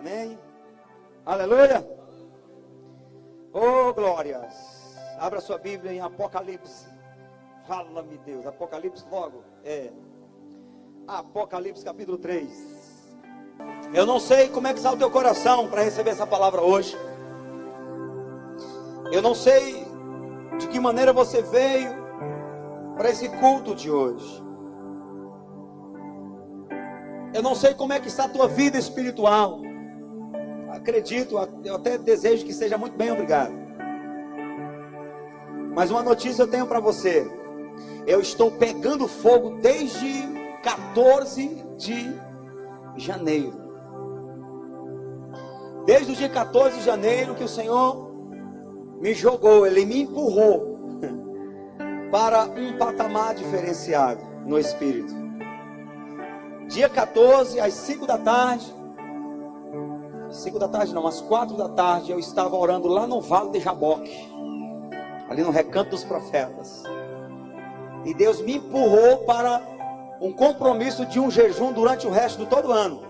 Amém? Aleluia! Oh, glórias! Abra sua Bíblia em Apocalipse. Fala-me, Deus. Apocalipse logo. Apocalipse capítulo 3. Eu não sei como é que está o teu coração para receber essa palavra hoje. Eu não sei de que maneira você veio para esse culto de hoje. Eu não sei como é que está a tua vida espiritual. Acredito, eu até desejo que seja muito bem, obrigado. Mas uma notícia eu tenho para você. Eu estou pegando fogo desde 14 de janeiro. Desde o dia 14 de janeiro que o Senhor me jogou, Ele me empurrou para um patamar diferenciado no Espírito. Dia 14, às 5 da tarde, 5 da tarde não, às 4 da tarde, eu estava orando lá no Vale de Jaboque, ali no Recanto dos Profetas. E Deus me empurrou para um compromisso de um jejum durante o resto de todo o ano.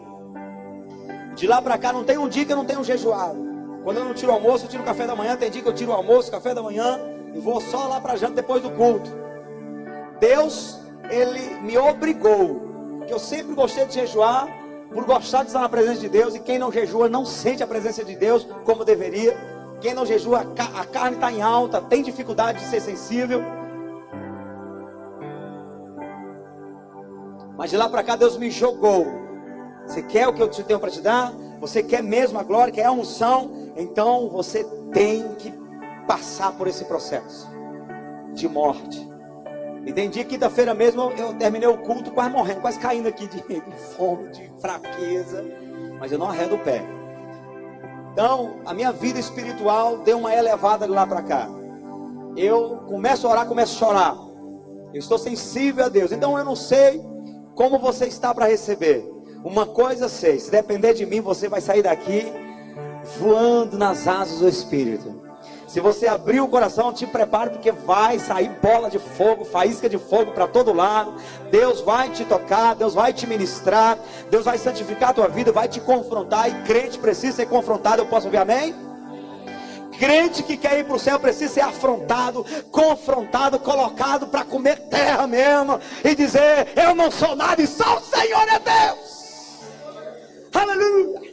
De lá para cá não tem um dia que eu não tenho jejuado. Quando eu não tiro o almoço, eu tiro o café da manhã. Tem dia que eu tiro o almoço, café da manhã, e vou só lá para janta depois do culto. Deus, Ele me obrigou. Que eu sempre gostei de jejuar, por gostar de estar na presença de Deus. E quem não jejua não sente a presença de Deus como deveria. Quem não jejua, a carne está em alta, tem dificuldade de ser sensível. Mas de lá para cá Deus me jogou. Você quer o que eu tenho para te dar? Você quer mesmo a glória, quer a unção? Então você tem que passar por esse processo de morte. E tem dia, quinta-feira mesmo, eu terminei o culto quase morrendo, quase caindo aqui de fome, de fraqueza. Mas eu não arredo o pé. Então, a minha vida espiritual deu uma elevada de lá para cá. Eu começo a orar, começo a chorar. Eu estou sensível a Deus. Então eu não sei como você está para receber. Uma coisa sei, se depender de mim, você vai sair daqui voando nas asas do Espírito. Se você abrir o coração, te prepare, porque vai sair bola de fogo, faísca de fogo para todo lado. Deus vai te tocar, Deus vai te ministrar, Deus vai santificar a tua vida, vai te confrontar. E crente precisa ser confrontado, eu posso ouvir amém? Crente que quer ir para o céu precisa ser afrontado, confrontado, colocado para comer terra mesmo e dizer: eu não sou nada e só o Senhor é Deus. Aleluia.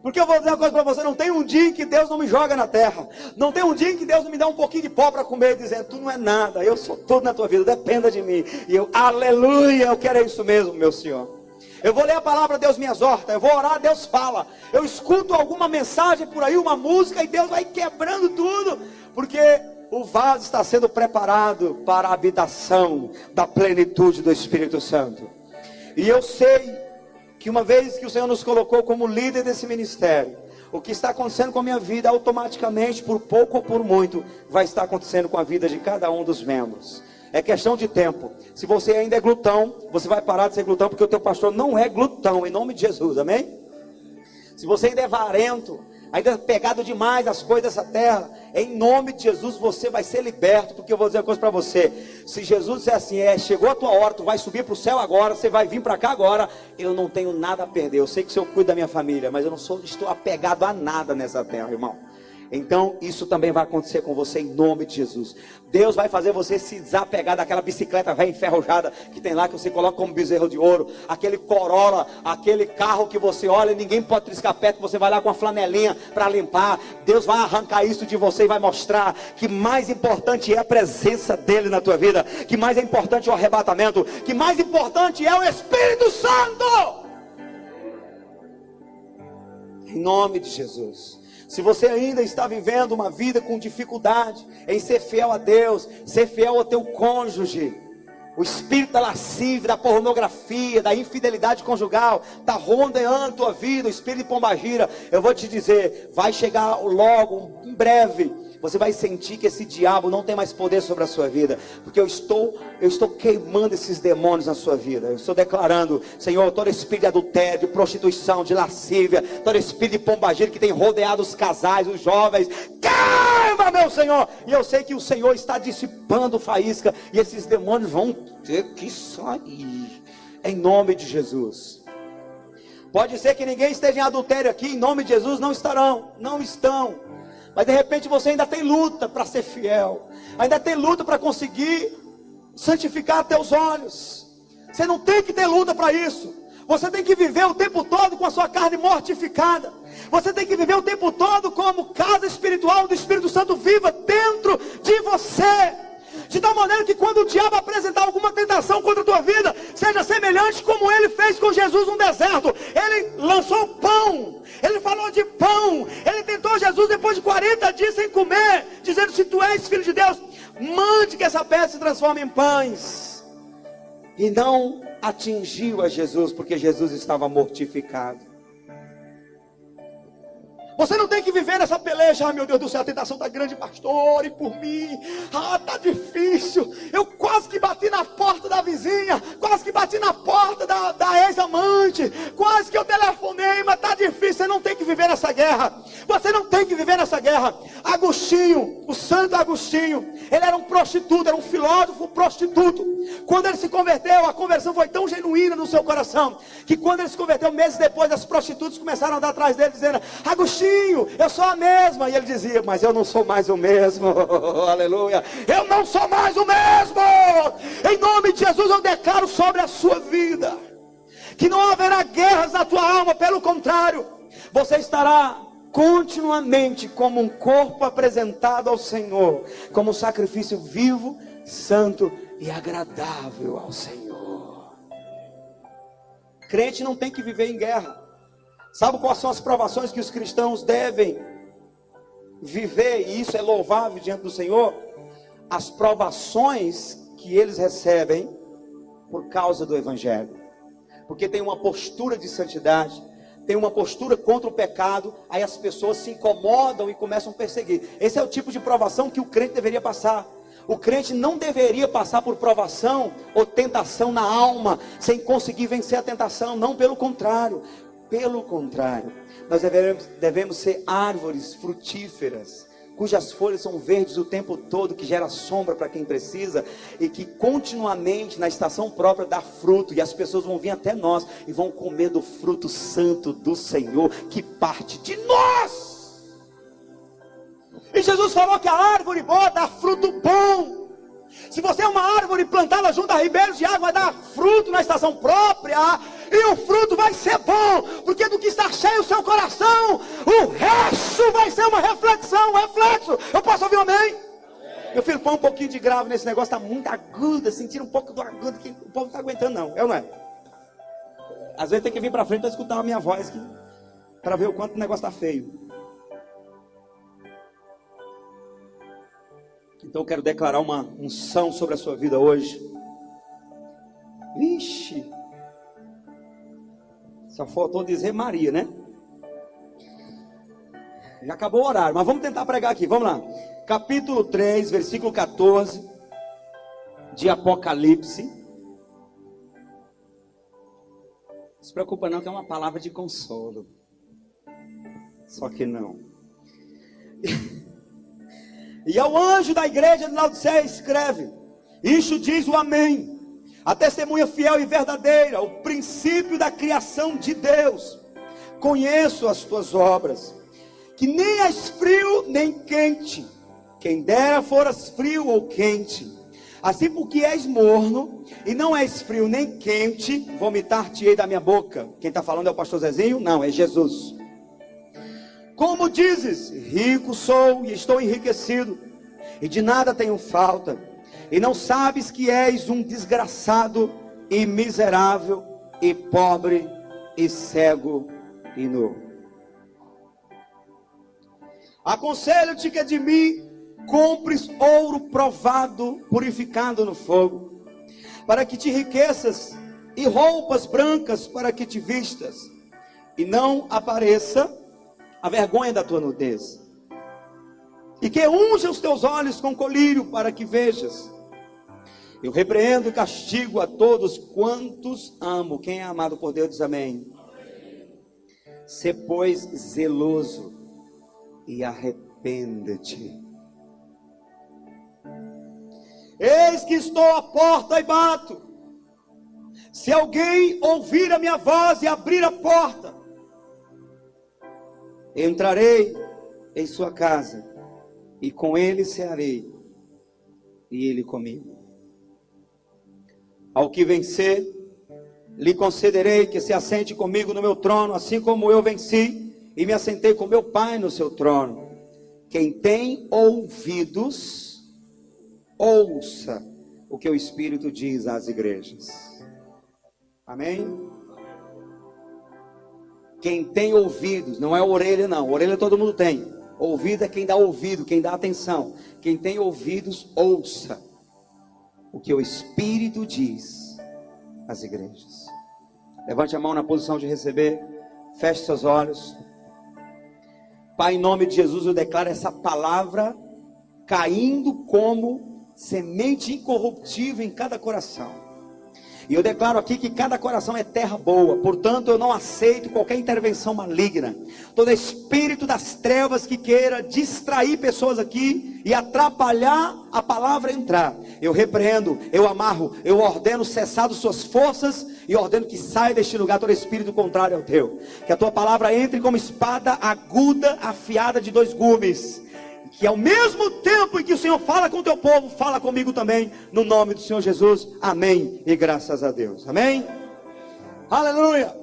Porque eu vou dizer uma coisa para você: não tem um dia em que Deus não me joga na terra. Não tem um dia em que Deus não me dá um pouquinho de pó para comer, dizendo: tu não é nada, eu sou tudo na tua vida, dependa de mim. E eu, aleluia, eu quero isso mesmo, meu Senhor. Eu vou ler a palavra, Deus me exorta. Eu vou orar, Deus fala. Eu escuto alguma mensagem por aí, uma música, e Deus vai quebrando tudo. Porque o vaso está sendo preparado para a habitação da plenitude do Espírito Santo. E eu sei que uma vez que o Senhor nos colocou como líder desse ministério, o que está acontecendo com a minha vida, automaticamente, por pouco ou por muito, vai estar acontecendo com a vida de cada um dos membros. É questão de tempo. Se você ainda é glutão, você vai parar de ser glutão, porque o teu pastor não é glutão, em nome de Jesus, amém? Se você ainda é avarento, ainda é pegado demais as coisas dessa terra, em nome de Jesus você vai ser liberto. Porque eu vou dizer uma coisa para você: se Jesus disser assim, chegou a tua hora, tu vai subir para o céu agora, você vai vir para cá agora, eu não tenho nada a perder. Eu sei que o Senhor cuida da minha família, mas eu não estou apegado a nada nessa terra, irmão. Então isso também vai acontecer com você, em nome de Jesus. Deus vai fazer você se desapegar daquela bicicleta velha enferrujada que tem lá, que você coloca como bezerro de ouro, aquele Corolla, aquele carro que você olha e ninguém pode triscar perto, que você vai lá com a flanelinha para limpar. Deus vai arrancar isso de você e vai mostrar que mais importante é a presença dele na tua vida, que mais é importante é o arrebatamento, que mais importante é o Espírito Santo, em nome de Jesus. Se você ainda está vivendo uma vida com dificuldade em ser fiel a Deus, ser fiel ao teu cônjuge, o espírito da lascívia, da pornografia, da infidelidade conjugal está rondeando a tua vida, o espírito de pombagira, eu vou te dizer, vai chegar logo, em breve, você vai sentir que esse diabo não tem mais poder sobre a sua vida, porque eu estou queimando esses demônios na sua vida. Eu estou declarando: Senhor, todo espírito de adultério, de prostituição, de lascívia, todo espírito de pombagira que tem rodeado os casais, os jovens, queima, meu Senhor. E eu sei que o Senhor está dissipando faísca, e esses demônios vão ter que sair, em nome de Jesus. Pode ser que ninguém esteja em adultério aqui, em nome de Jesus, não estarão, não estão. Mas de repente você ainda tem luta para ser fiel, ainda tem luta para conseguir santificar teus olhos. Você não tem que ter luta para isso. Você tem que viver o tempo todo com a sua carne mortificada. Você tem que viver o tempo todo como casa espiritual do Espírito Santo viva dentro de você. De tal maneira que quando o diabo apresentar alguma tentação contra a tua vida, seja semelhante como ele fez com Jesus no deserto. Ele lançou pão, ele falou de pão, ele tentou Jesus depois de 40 dias sem comer, dizendo: se tu és filho de Deus, mande que essa pedra se transforme em pães. E não atingiu a Jesus, porque Jesus estava mortificado. Você não tem que viver nessa peleja: ah, meu Deus do céu, a tentação está grande, pastor, ore por mim. Ah, está difícil. Eu quase que bati na porta da vizinha, quase que bati na porta da ex-amante, quase que eu telefonei, mas está difícil. Você não tem que viver nessa guerra. Você não tem que viver nessa guerra. Agostinho, o santo Agostinho, ele era um prostituto, era um filósofo prostituto. Quando ele se converteu, a conversão foi tão genuína no seu coração, que quando ele se converteu, meses depois, as prostitutas começaram a andar atrás dele, dizendo: Agostinho, eu sou a mesma. E ele dizia: mas eu não sou mais o mesmo. Aleluia. Eu não sou mais o mesmo. Em nome de Jesus eu declaro sobre a sua vida que não haverá guerras na tua alma. Pelo contrário, você estará continuamente como um corpo apresentado ao Senhor, como um sacrifício vivo, santo e agradável ao Senhor. Crente não tem que viver em guerra. Sabe quais são as provações que os cristãos devem viver? E isso é louvável diante do Senhor. As provações que eles recebem por causa do Evangelho. Porque tem uma postura de santidade, tem uma postura contra o pecado. Aí as pessoas se incomodam e começam a perseguir. Esse é o tipo de provação que o crente deveria passar. O crente não deveria passar por provação ou tentação na alma sem conseguir vencer a tentação. Não, pelo contrário. Pelo contrário, nós devemos ser árvores frutíferas, cujas folhas são verdes o tempo todo, que gera sombra para quem precisa, e que continuamente na estação própria dá fruto, e as pessoas vão vir até nós e vão comer do fruto santo do Senhor, que parte de nós. E Jesus falou que a árvore boa dá fruto bom. Se você é uma árvore plantada junto a ribeiros de água, vai dar fruto na estação própria, e o fruto vai ser bom, porque do que está cheio o seu coração, o resto vai ser uma reflexão, um reflexo. Eu posso ouvir um amém? Meu filho, põe um pouquinho de grave nesse negócio, está muito agudo, sentir um pouco do agudo, que o povo não está aguentando não, não é? Às vezes tem que vir para frente para escutar a minha voz, para ver o quanto o negócio está feio. Então eu quero declarar uma unção sobre a sua vida hoje. Ixi, só faltou dizer Maria, né? Já acabou o horário, mas vamos tentar pregar aqui, vamos lá. Capítulo 3, versículo 14 de Apocalipse. Não se preocupa não, que é uma palavra de consolo. Só que não. E ao anjo da igreja de Laodiceia escreve: isto diz o Amém, a testemunha fiel e verdadeira, o princípio da criação de Deus. Conheço as tuas obras, que nem és frio nem quente. Quem dera foras frio ou quente. Assim, porque és morno e não és frio nem quente, vomitar-te-ei da minha boca. Quem está falando é o pastor Zezinho? Não, é Jesus. Como dizes: rico sou e estou enriquecido, e de nada tenho falta, e não sabes que és um desgraçado e miserável, e pobre, e cego, e nu. Aconselho-te que de mim compres ouro provado, purificado no fogo, para que te enriqueças, e roupas brancas para que te vistas, e não apareça a vergonha da tua nudez. E que unja os teus olhos com colírio para que vejas. Eu repreendo e castigo a todos quantos amo. Quem é amado por Deus diz amém. Sê, pois, zeloso e arrependa-te. Eis que estou à porta e bato. Se alguém ouvir a minha voz e abrir a porta, Entrarei em sua casa, e com ele cearei, e ele comigo. Ao que vencer, lhe concederei que se assente comigo no meu trono, assim como eu venci e me assentei com meu Pai no seu trono. Quem tem ouvidos, ouça o que o Espírito diz às igrejas. Amém? Quem tem ouvidos, não é orelha não, orelha todo mundo tem. Ouvido é quem dá ouvido, quem dá atenção. Quem tem ouvidos, ouça o que o Espírito diz às igrejas. Levante a mão na posição de receber, feche seus olhos. Pai, em nome de Jesus, eu declaro essa palavra caindo como semente incorruptível em cada coração. E eu declaro aqui que cada coração é terra boa. Portanto, eu não aceito qualquer intervenção maligna. Todo espírito das trevas que queira distrair pessoas aqui e atrapalhar a palavra entrar, eu repreendo, eu amarro, eu ordeno cessado suas forças e ordeno que saia deste lugar todo espírito contrário ao teu. Que a tua palavra entre como espada aguda, afiada de dois gumes. Que ao mesmo tempo em que o Senhor fala com o teu povo, fala comigo também, no nome do Senhor Jesus, amém, e graças a Deus, amém, aleluia.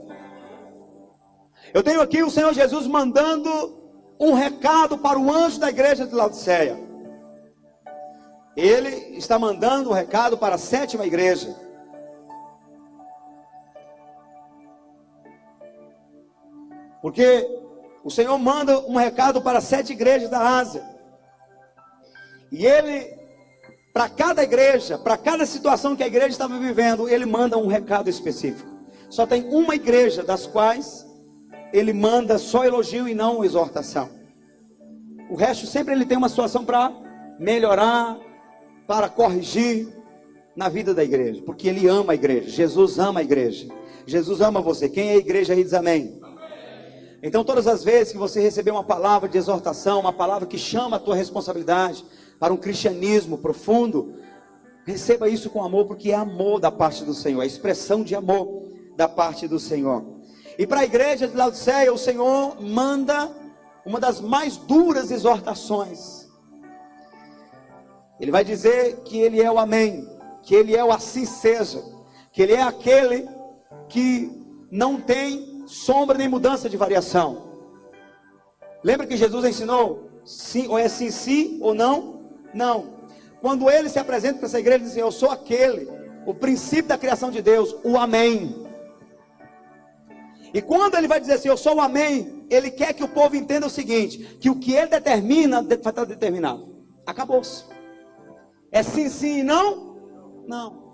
Eu tenho aqui o Senhor Jesus mandando um recado para o anjo da igreja de Laodiceia. Ele está mandando um recado para a 7ª igreja. Porque o Senhor manda um recado para 7 igrejas da Ásia. E ele, para cada igreja, para cada situação que a igreja estava vivendo, ele manda um recado específico. Só tem uma igreja das quais ele manda só elogio e não exortação. O resto sempre ele tem uma situação para melhorar, para corrigir na vida da igreja. Porque ele ama a igreja, Jesus ama a igreja. Jesus ama você. Quem é a igreja aí diz amém. Então todas as vezes que você receber uma palavra de exortação, uma palavra que chama a tua responsabilidade para um cristianismo profundo, receba isso com amor, porque é amor da parte do Senhor, é expressão de amor da parte do Senhor. E para a igreja de Laodiceia, o Senhor manda uma das mais duras exortações. Ele vai dizer que Ele é o amém, que Ele é o assim seja, que Ele é aquele que não tem sombra nem mudança de variação. Lembra que Jesus ensinou? Sim, ou é sim, sim, ou não? Não. Quando ele se apresenta para essa igreja, ele diz assim: eu sou aquele, o princípio da criação de Deus, o amém. E quando ele vai dizer assim, eu sou o amém, ele quer que o povo entenda o seguinte, que o que ele determina, vai estar determinado. Acabou-se. É sim, sim e não? Não.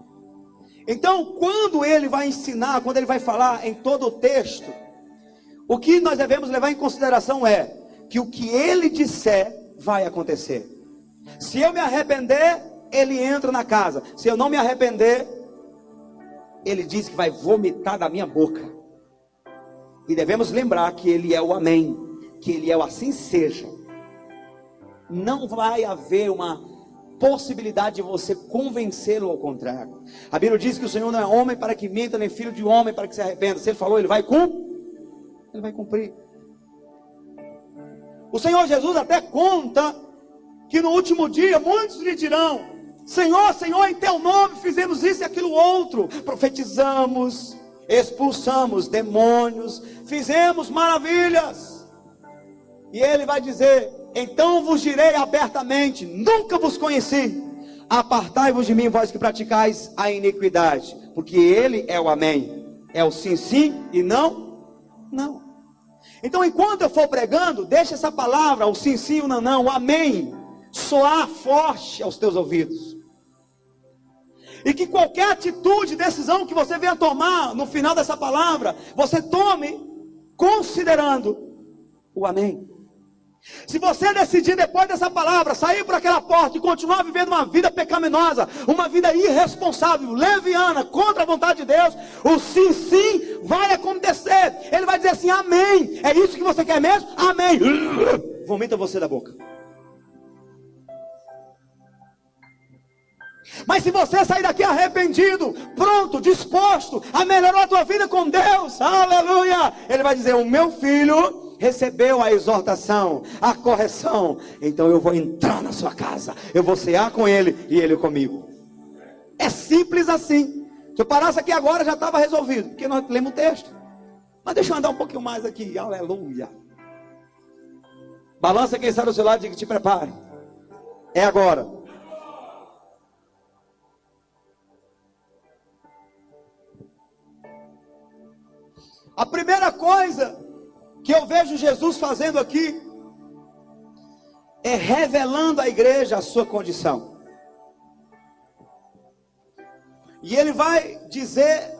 Então, quando ele vai ensinar, quando ele vai falar em todo o texto, o que nós devemos levar em consideração é que o que ele disser vai acontecer. Se eu me arrepender, ele entra na casa. Se eu não me arrepender, ele diz que vai vomitar da minha boca. E devemos lembrar que ele é o amém, que ele é o assim seja. Não vai haver uma possibilidade de você convencê-lo ao contrário. A Bíblia diz que o Senhor não é homem para que minta, nem filho de homem para que se arrependa. Se ele falou, ele vai cumprir. O Senhor Jesus até conta que no último dia muitos lhe dirão: Senhor, Senhor, em teu nome fizemos isso e aquilo outro, profetizamos, expulsamos demônios, fizemos maravilhas. E ele vai dizer: então vos direi abertamente, nunca vos conheci, apartai-vos de mim, vós que praticais a iniquidade. Porque ele é o amém, é o sim, sim e não, não. Então enquanto eu for pregando, deixa essa palavra, o sim, sim, o não, não, o amém, soar forte aos teus ouvidos. E que qualquer atitude, decisão que você venha tomar no final dessa palavra, você tome considerando o amém. Se você decidir depois dessa palavra sair por aquela porta e continuar vivendo uma vida pecaminosa, uma vida irresponsável, leviana, contra a vontade de Deus, o sim, sim vai acontecer. Ele vai dizer assim: amém, é isso que você quer mesmo? Amém. Vomita você da boca. Mas se você sair daqui arrependido, pronto, disposto a melhorar a tua vida com Deus, aleluia, ele vai dizer: o meu filho recebeu a exortação, a correção, então eu vou entrar na sua casa, eu vou cear com ele e ele comigo. É simples assim. Se eu parasse aqui agora já estava resolvido, porque nós lemos o texto. Mas deixa eu andar um pouquinho mais aqui, aleluia. Balança quem está do seu lado e diga: te prepare, é agora. A primeira coisa que eu vejo Jesus fazendo aqui é revelando à igreja a sua condição. E ele vai dizer,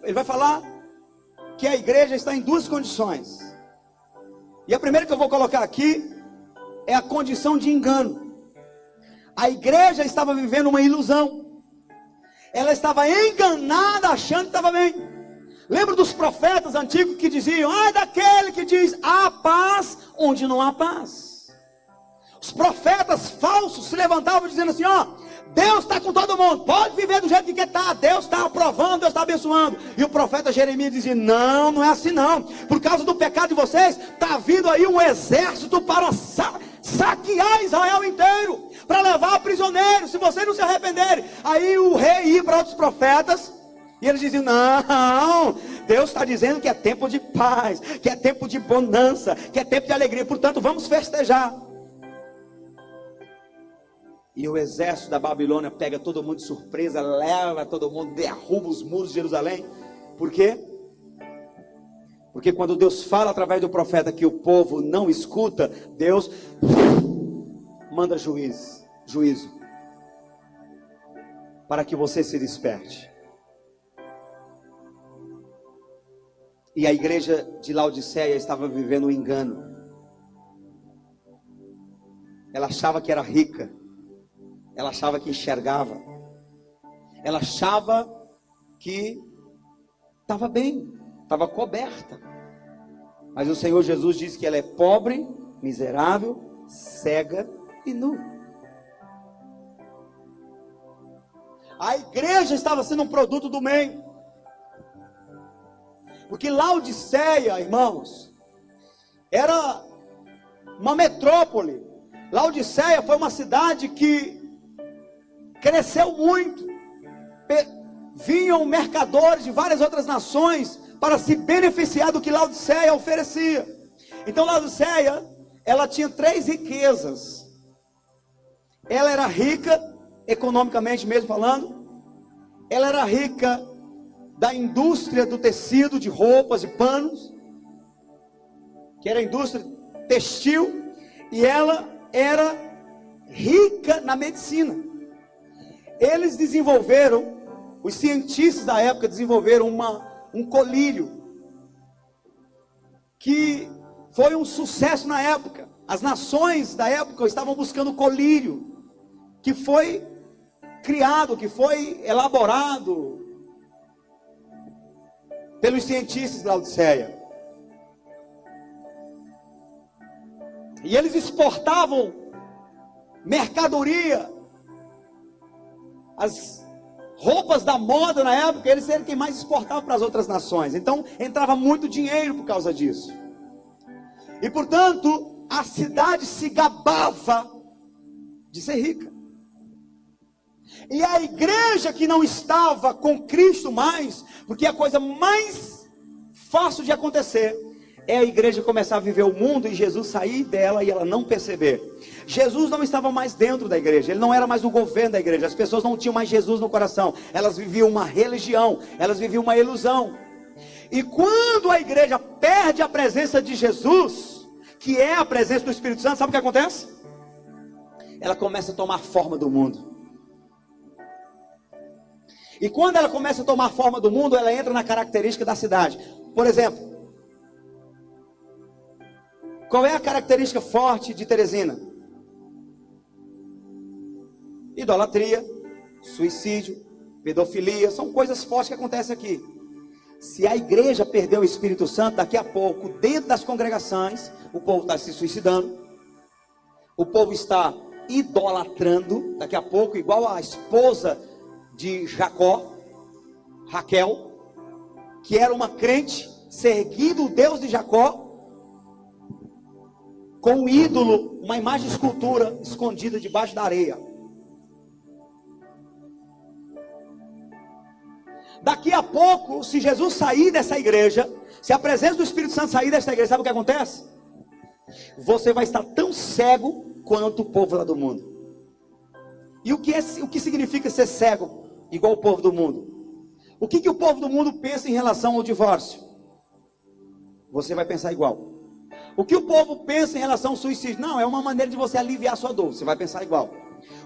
ele vai falar que a igreja está em duas condições. E a primeira que eu vou colocar aqui é a condição de engano. A igreja estava vivendo uma ilusão. Ela estava enganada achando que estava bem. Lembra dos profetas antigos que diziam: ai daquele que diz há paz onde não há paz. Os profetas falsos se levantavam dizendo assim: ó, Deus está com todo mundo, pode viver do jeito que está, Deus está aprovando, Deus está abençoando. E o profeta Jeremias dizia: não, não é assim não. Por causa do pecado de vocês, está vindo aí um exército para saquear Israel inteiro, para levar prisioneiros, se vocês não se arrependerem. Aí o rei ia para outros profetas, e eles diziam: não, Deus está dizendo que é tempo de paz, que é tempo de bonança, que é tempo de alegria, portanto vamos festejar. E o exército da Babilônia pega todo mundo de surpresa, leva todo mundo, derruba os muros de Jerusalém. Por quê? Porque quando Deus fala através do profeta que o povo não escuta, Deus manda juízo, para que você se desperte. E a igreja de Laodiceia estava vivendo um engano. Ela achava que era rica, ela achava que enxergava, ela achava que estava bem, estava coberta. Mas o Senhor Jesus disse que ela é pobre, miserável, cega e nu. A igreja estava sendo um produto do meio. Porque Laodiceia, irmãos, era uma metrópole. Laodiceia foi uma cidade que cresceu muito. Vinham mercadores de várias outras nações para se beneficiar do que Laodiceia oferecia. Então Laodiceia, ela tinha três riquezas. Ela era rica, economicamente mesmo falando. Ela era rica da indústria do tecido, de roupas e panos, que era a indústria textil. E ela era rica na medicina. Eles desenvolveram, os cientistas da época desenvolveram um colírio, que foi um sucesso na época. As nações da época estavam buscando colírio, que foi criado, que foi elaborado pelos cientistas de Laodiceia. E eles exportavam mercadoria, as roupas da moda na época, eles eram quem mais exportava para as outras nações. Então entrava muito dinheiro por causa disso. E portanto, a cidade se gabava de ser rica. E a igreja que não estava com Cristo mais, porque a coisa mais fácil de acontecer é a igreja começar a viver o mundo e Jesus sair dela e ela não perceber. Jesus não estava mais dentro da igreja, ele não era mais o governo da igreja, as pessoas não tinham mais Jesus no coração, elas viviam uma religião, elas viviam uma ilusão. E quando a igreja perde a presença de Jesus, que é a presença do Espírito Santo, sabe o que acontece? Ela começa a tomar forma do mundo. E quando ela começa a tomar forma do mundo, ela entra na característica da cidade. Por exemplo, qual é a característica forte de Teresina? Idolatria, suicídio, pedofilia, são coisas fortes que acontecem aqui. Se a igreja perder o Espírito Santo, daqui a pouco, dentro das congregações, o povo está se suicidando, o povo está idolatrando, daqui a pouco, igual a esposa de Jacó, Raquel, que era uma crente, seguindo o Deus de Jacó, com um ídolo, uma imagem de escultura escondida debaixo da areia. Daqui a pouco, se Jesus sair dessa igreja, se a presença do Espírito Santo sair dessa igreja, sabe o que acontece? Você vai estar tão cego quanto o povo lá do mundo. E o que significa ser cego igual o povo do mundo? O que o povo do mundo pensa em relação ao divórcio? Você vai pensar igual. O que o povo pensa em relação ao suicídio? Não, é uma maneira de você aliviar a sua dor. Você vai pensar igual.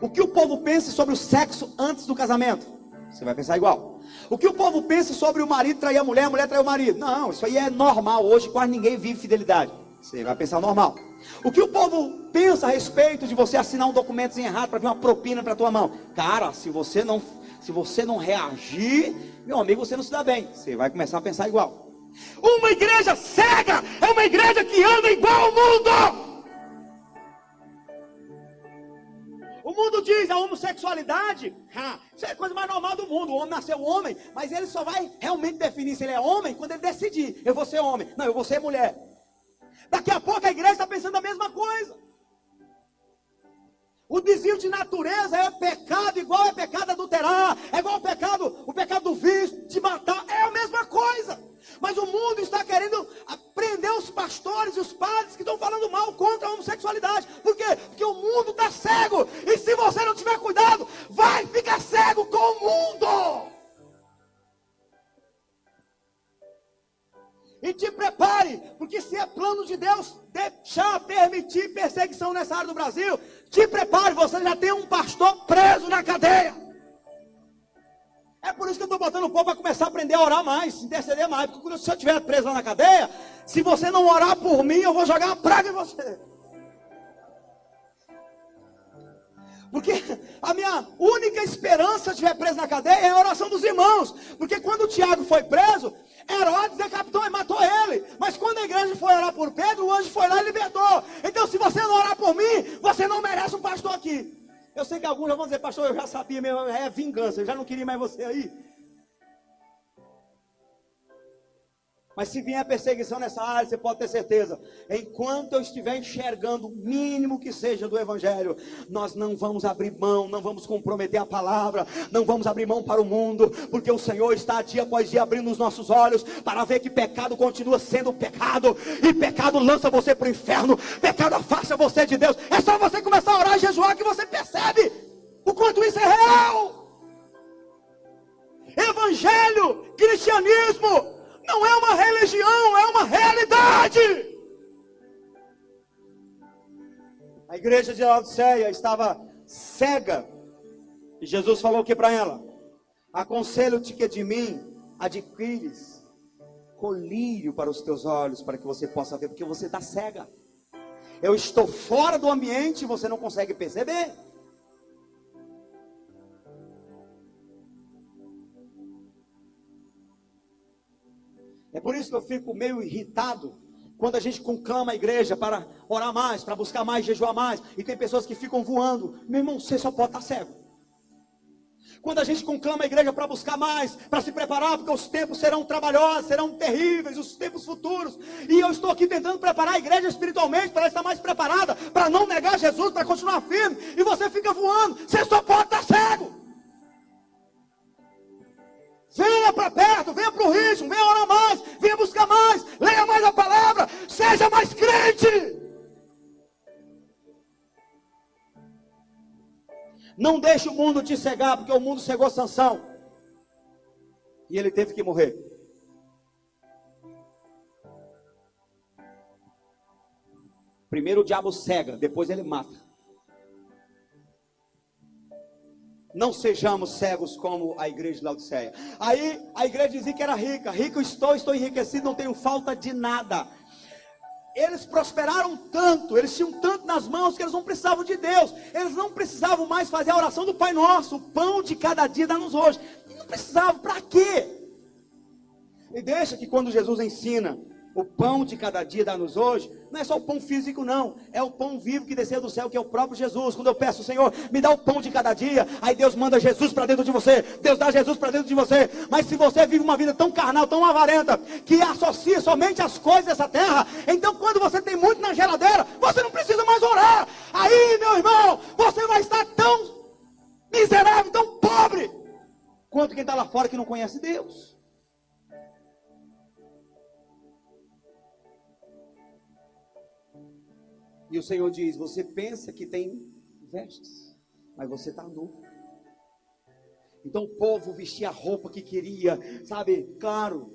O que o povo pensa sobre o sexo antes do casamento? Você vai pensar igual. O que o povo pensa sobre o marido trair a mulher trair o marido? Não, isso aí é normal. Hoje quase ninguém vive fidelidade. Você vai pensar normal. O que o povo pensa a respeito de você assinar um documento errado para vir uma propina para a tua mão? Cara, se você não reagir, meu amigo, você não se dá bem. Você vai começar a pensar igual. Uma igreja cega é uma igreja que anda igual ao mundo. O mundo diz a homossexualidade, isso é a coisa mais normal do mundo. O homem nasceu homem, mas ele só vai realmente definir se ele é homem quando ele decidir: eu vou ser homem, não, eu vou ser mulher. Daqui a pouco a igreja está pensando a mesma coisa. O desvio de natureza é pecado, igual é pecado adulterar, é igual o pecado do vício, de matar, é a mesma coisa. Mas o mundo está querendo prender os pastores e os padres que estão falando mal contra a homossexualidade. Por quê? Porque o mundo está cego. E se você não tiver cuidado, vai ficar cego com o mundo. E te prepare, porque se é plano de Deus permitir perseguição nessa área do Brasil, te prepare, você já tem um pastor preso na cadeia. É por isso que eu estou botando o povo para começar a aprender a orar mais, interceder mais. Porque quando, se eu estiver preso lá na cadeia, se você não orar por mim, eu vou jogar uma praga em você. Porque a minha única esperança, se eu estiver preso na cadeia, é a oração dos irmãos. Porque quando o Tiago foi preso, Herodes decapitou e matou ele. Mas quando a igreja foi orar por Pedro, o anjo foi lá e libertou. Então, se você não orar por mim, você não merece um pastor aqui. Eu sei que alguns já vão dizer: pastor, eu já sabia mesmo, é vingança, eu já não queria mais você aí. Mas se vier a perseguição nessa área, você pode ter certeza, enquanto eu estiver enxergando o mínimo que seja do Evangelho, nós não vamos abrir mão, não vamos comprometer a palavra, não vamos abrir mão para o mundo, porque o Senhor está dia após dia abrindo os nossos olhos, para ver que pecado continua sendo pecado, e pecado lança você para o inferno, pecado afasta você de Deus. É só você começar a orar e jejuar que você percebe o quanto isso é real. Evangelho, cristianismo, não é uma religião, é uma realidade. A igreja de Laodiceia estava cega. E Jesus falou o que para ela? Aconselho-te que de mim adquires colírio para os teus olhos, para que você possa ver, porque você está cega. Eu estou fora do ambiente e você não consegue perceber. É por isso que eu fico meio irritado quando a gente conclama a igreja para orar mais, para buscar mais, jejuar mais, e tem pessoas que ficam voando. Meu irmão, você só pode estar cego. Quando a gente conclama a igreja para buscar mais, para se preparar, porque os tempos serão trabalhosos, serão terríveis, os tempos futuros, e eu estou aqui tentando preparar a igreja espiritualmente, para ela estar mais preparada, para não negar Jesus, para continuar firme, e você fica voando. Você só pode estar cego. Venha para perto, venha para o ritmo, venha orar mais, venha buscar mais, leia mais a palavra, seja mais crente. Não deixe o mundo te cegar, porque o mundo cegou Sansão. E ele teve que morrer. Primeiro o diabo cega, depois ele mata. Não sejamos cegos como a igreja de Laodiceia. Aí a igreja dizia que era rica. Rico estou enriquecido, não tenho falta de nada. Eles prosperaram tanto, eles tinham tanto nas mãos que eles não precisavam de Deus. Eles não precisavam mais fazer a oração do Pai Nosso, o pão de cada dia dá-nos hoje. Não precisavam, para quê? E deixa que quando Jesus ensina o pão de cada dia dá-nos hoje, não é só o pão físico não, é o pão vivo que desceu do céu, que é o próprio Jesus. Quando eu peço, Senhor, me dá o pão de cada dia, aí Deus manda Jesus para dentro de você, Deus dá Jesus para dentro de você. Mas se você vive uma vida tão carnal, tão avarenta, que associa somente as coisas dessa terra, então quando você tem muito na geladeira, você não precisa mais orar. Aí, meu irmão, você vai estar tão miserável, tão pobre, quanto quem está lá fora que não conhece Deus. E o Senhor diz, você pensa que tem vestes, mas você está nu. Então o povo vestia a roupa que queria, sabe, claro,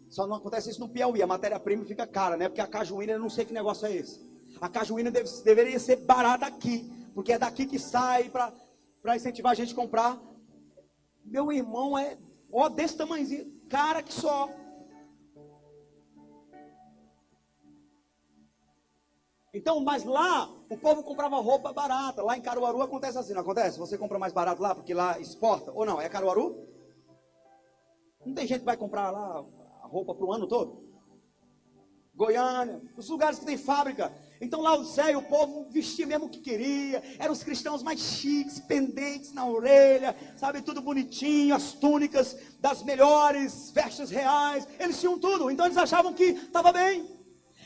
só não acontece isso no Piauí, a matéria-prima fica cara, né, porque a cajuína, eu não sei que negócio é esse. A cajuína deveria ser barata aqui, porque é daqui que sai para incentivar a gente a comprar. Meu irmão é, ó, desse tamanhozinho, cara que só. Então, mas lá, o povo comprava roupa barata. Lá em Caruaru acontece assim, não acontece? Você compra mais barato lá, porque lá exporta, ou não? É Caruaru? Não tem gente que vai comprar lá a roupa para o ano todo? Goiânia, os lugares que tem fábrica. Então lá o povo vestia mesmo o que queria. Eram os cristãos mais chiques, pendentes na orelha, sabe, tudo bonitinho, as túnicas das melhores vestes reais. Eles tinham tudo, então eles achavam que estava bem.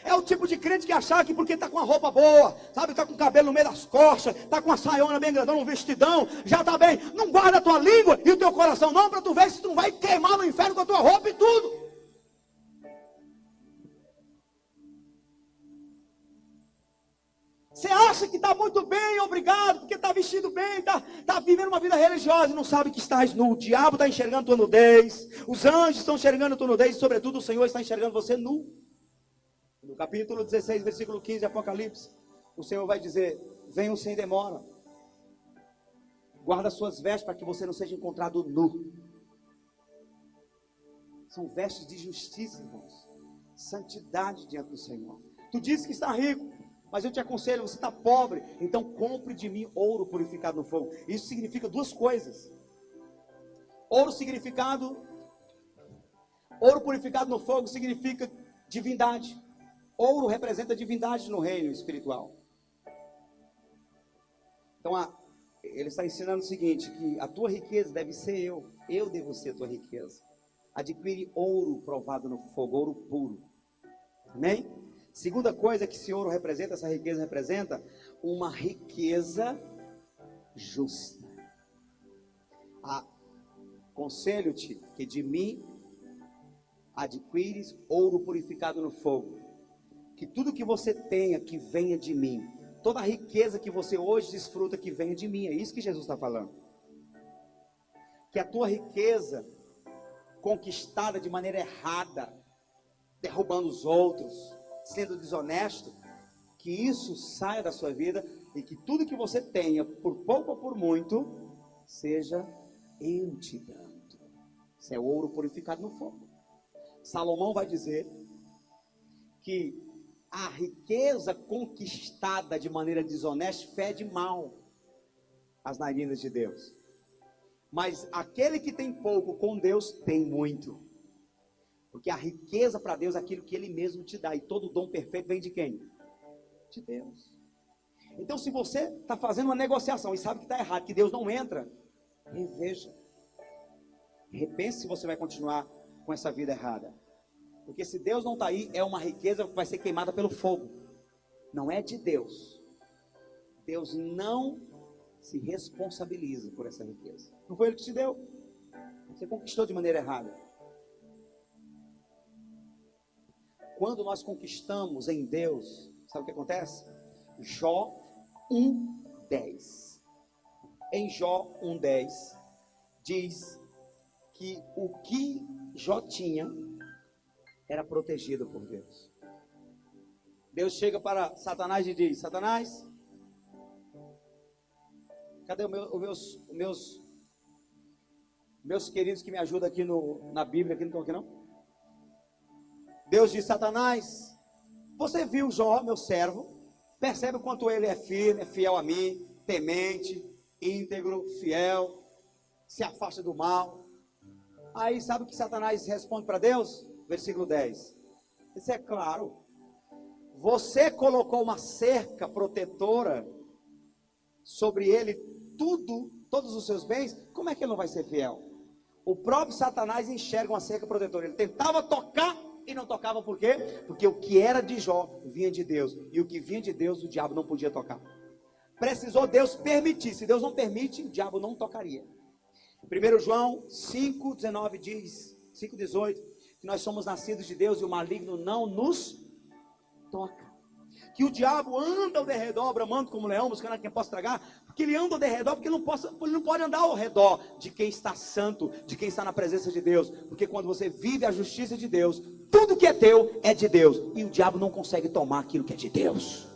É o tipo de crente que achava que porque está com a roupa boa, sabe, está com o cabelo no meio das costas, está com a saiona bem grandona, um vestidão, já está bem. Não guarda a tua língua e o teu coração não, para tu ver se tu não vai queimar no inferno com a tua roupa e tudo. Você acha que está muito bem, obrigado, porque está vestido bem, está vivendo uma vida religiosa e não sabe que estás nu. O diabo está enxergando tua nudez, os anjos estão enxergando tua nudez e sobretudo o Senhor está enxergando você nu. No capítulo 16, versículo 15 de Apocalipse, o Senhor vai dizer, venham sem demora, guarda suas vestes para que você não seja encontrado nu. São vestes de justiça, irmãos, santidade diante do Senhor. Tu dizes que está rico, mas eu te aconselho, você está pobre, então compre de mim ouro purificado no fogo. Isso significa duas coisas. Ouro purificado no fogo significa divindade. Ouro representa divindade no reino espiritual. Então ele está ensinando o seguinte, que a tua riqueza deve ser eu devo ser a tua riqueza. Adquire ouro provado no fogo, ouro puro. Amém? Segunda coisa que esse ouro representa, essa riqueza representa uma riqueza justa. Aconselho-te que de mim adquires ouro purificado no fogo. Que tudo que você tenha que venha de mim. Toda a riqueza que você hoje desfruta que venha de mim. É isso que Jesus está falando. Que a tua riqueza conquistada de maneira errada, derrubando os outros, sendo desonesto, que isso saia da sua vida e que tudo que você tenha, por pouco ou por muito, seja eu te dando. Isso é ouro purificado no fogo. Salomão vai dizer que a riqueza conquistada de maneira desonesta fede mal às narinas de Deus. Mas aquele que tem pouco com Deus tem muito. Porque a riqueza para Deus é aquilo que Ele mesmo te dá. E todo dom perfeito vem de quem? De Deus. Então se você está fazendo uma negociação e sabe que está errado, que Deus não entra, reveja. Repense se você vai continuar com essa vida errada. Porque se Deus não está aí, é uma riqueza que vai ser queimada pelo fogo. Não é de Deus. Deus não se responsabiliza por essa riqueza. Não foi Ele que te deu. Você conquistou de maneira errada. Quando nós conquistamos em Deus, sabe o que acontece? Jó 1:10. Em Jó 1:10 diz que o que Jó tinha era protegido por Deus. Deus chega para Satanás e diz: Satanás, cadê os meus queridos que me ajudam aqui na Bíblia? Aqui não estão aqui não? Deus diz: Satanás, você viu Jó, meu servo? Percebe o quanto ele é firme, é fiel a mim, temente, íntegro, fiel, se afasta do mal. Aí sabe o que Satanás responde para Deus? Versículo 10. Isso é claro. Você colocou uma cerca protetora sobre ele, todos os seus bens, como é que ele não vai ser fiel? O próprio Satanás enxerga uma cerca protetora. Ele tentava tocar e não tocava, por quê? Porque o que era de Jó vinha de Deus, e o que vinha de Deus o diabo não podia tocar. Precisou Deus permitir. Se Deus não permite, o diabo não tocaria. 1 João 5,19 diz, 5,18, que nós somos nascidos de Deus e o maligno não nos toca. Que o diabo anda ao derredor, bramando como leão, buscando a quem possa tragar, porque ele anda ao derredor, porque ele não pode andar ao redor de quem está santo, de quem está na presença de Deus, porque quando você vive a justiça de Deus, tudo que é teu é de Deus, e o diabo não consegue tomar aquilo que é de Deus.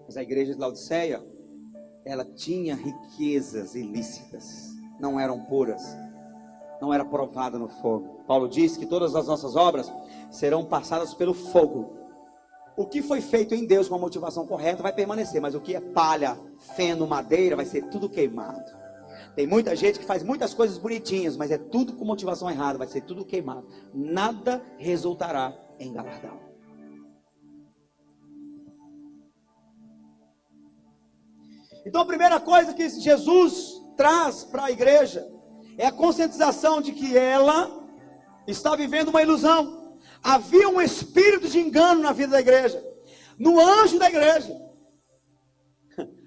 Mas a igreja de Laodiceia, ela tinha riquezas ilícitas, não eram puras, não era provada no fogo. Paulo diz que todas as nossas obras serão passadas pelo fogo. O que foi feito em Deus com a motivação correta vai permanecer, mas o que é palha, feno, madeira, vai ser tudo queimado. Tem muita gente que faz muitas coisas bonitinhas, mas é tudo com motivação errada, vai ser tudo queimado. Nada resultará em galardão. Então a primeira coisa que Jesus traz para a igreja é a conscientização de que ela está vivendo uma ilusão. Havia um espírito de engano na vida da igreja, no anjo da igreja.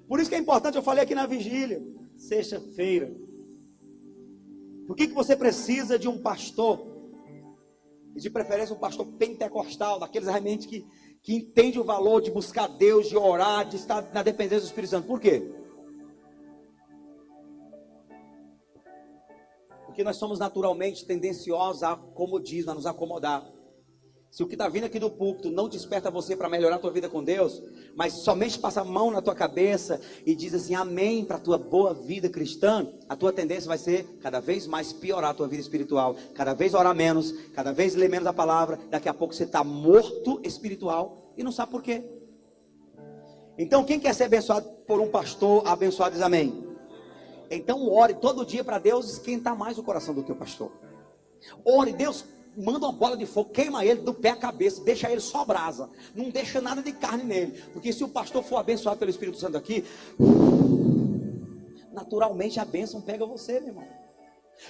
Por isso que é importante, eu falei aqui na vigília, sexta-feira. Por que você precisa de um pastor? E de preferência um pastor pentecostal, daqueles realmente que entende o valor de buscar Deus, de orar, de estar na dependência do Espírito Santo. Por quê? Porque nós somos naturalmente tendenciosos a comodismo, a nos acomodar. Se o que está vindo aqui do púlpito não desperta você para melhorar a tua vida com Deus, mas somente passa a mão na tua cabeça e diz assim, amém, para a tua boa vida cristã, a tua tendência vai ser cada vez mais piorar a tua vida espiritual, cada vez orar menos, cada vez ler menos a palavra, daqui a pouco você está morto espiritual e não sabe por quê. Então quem quer ser abençoado por um pastor abençoado diz amém. Então ore todo dia para Deus esquentar mais o coração do teu pastor. Ore, Deus, manda uma bola de fogo, queima ele do pé à cabeça, deixa ele só brasa, não deixa nada de carne nele, porque se o pastor for abençoado pelo Espírito Santo aqui, naturalmente a bênção pega você, meu irmão.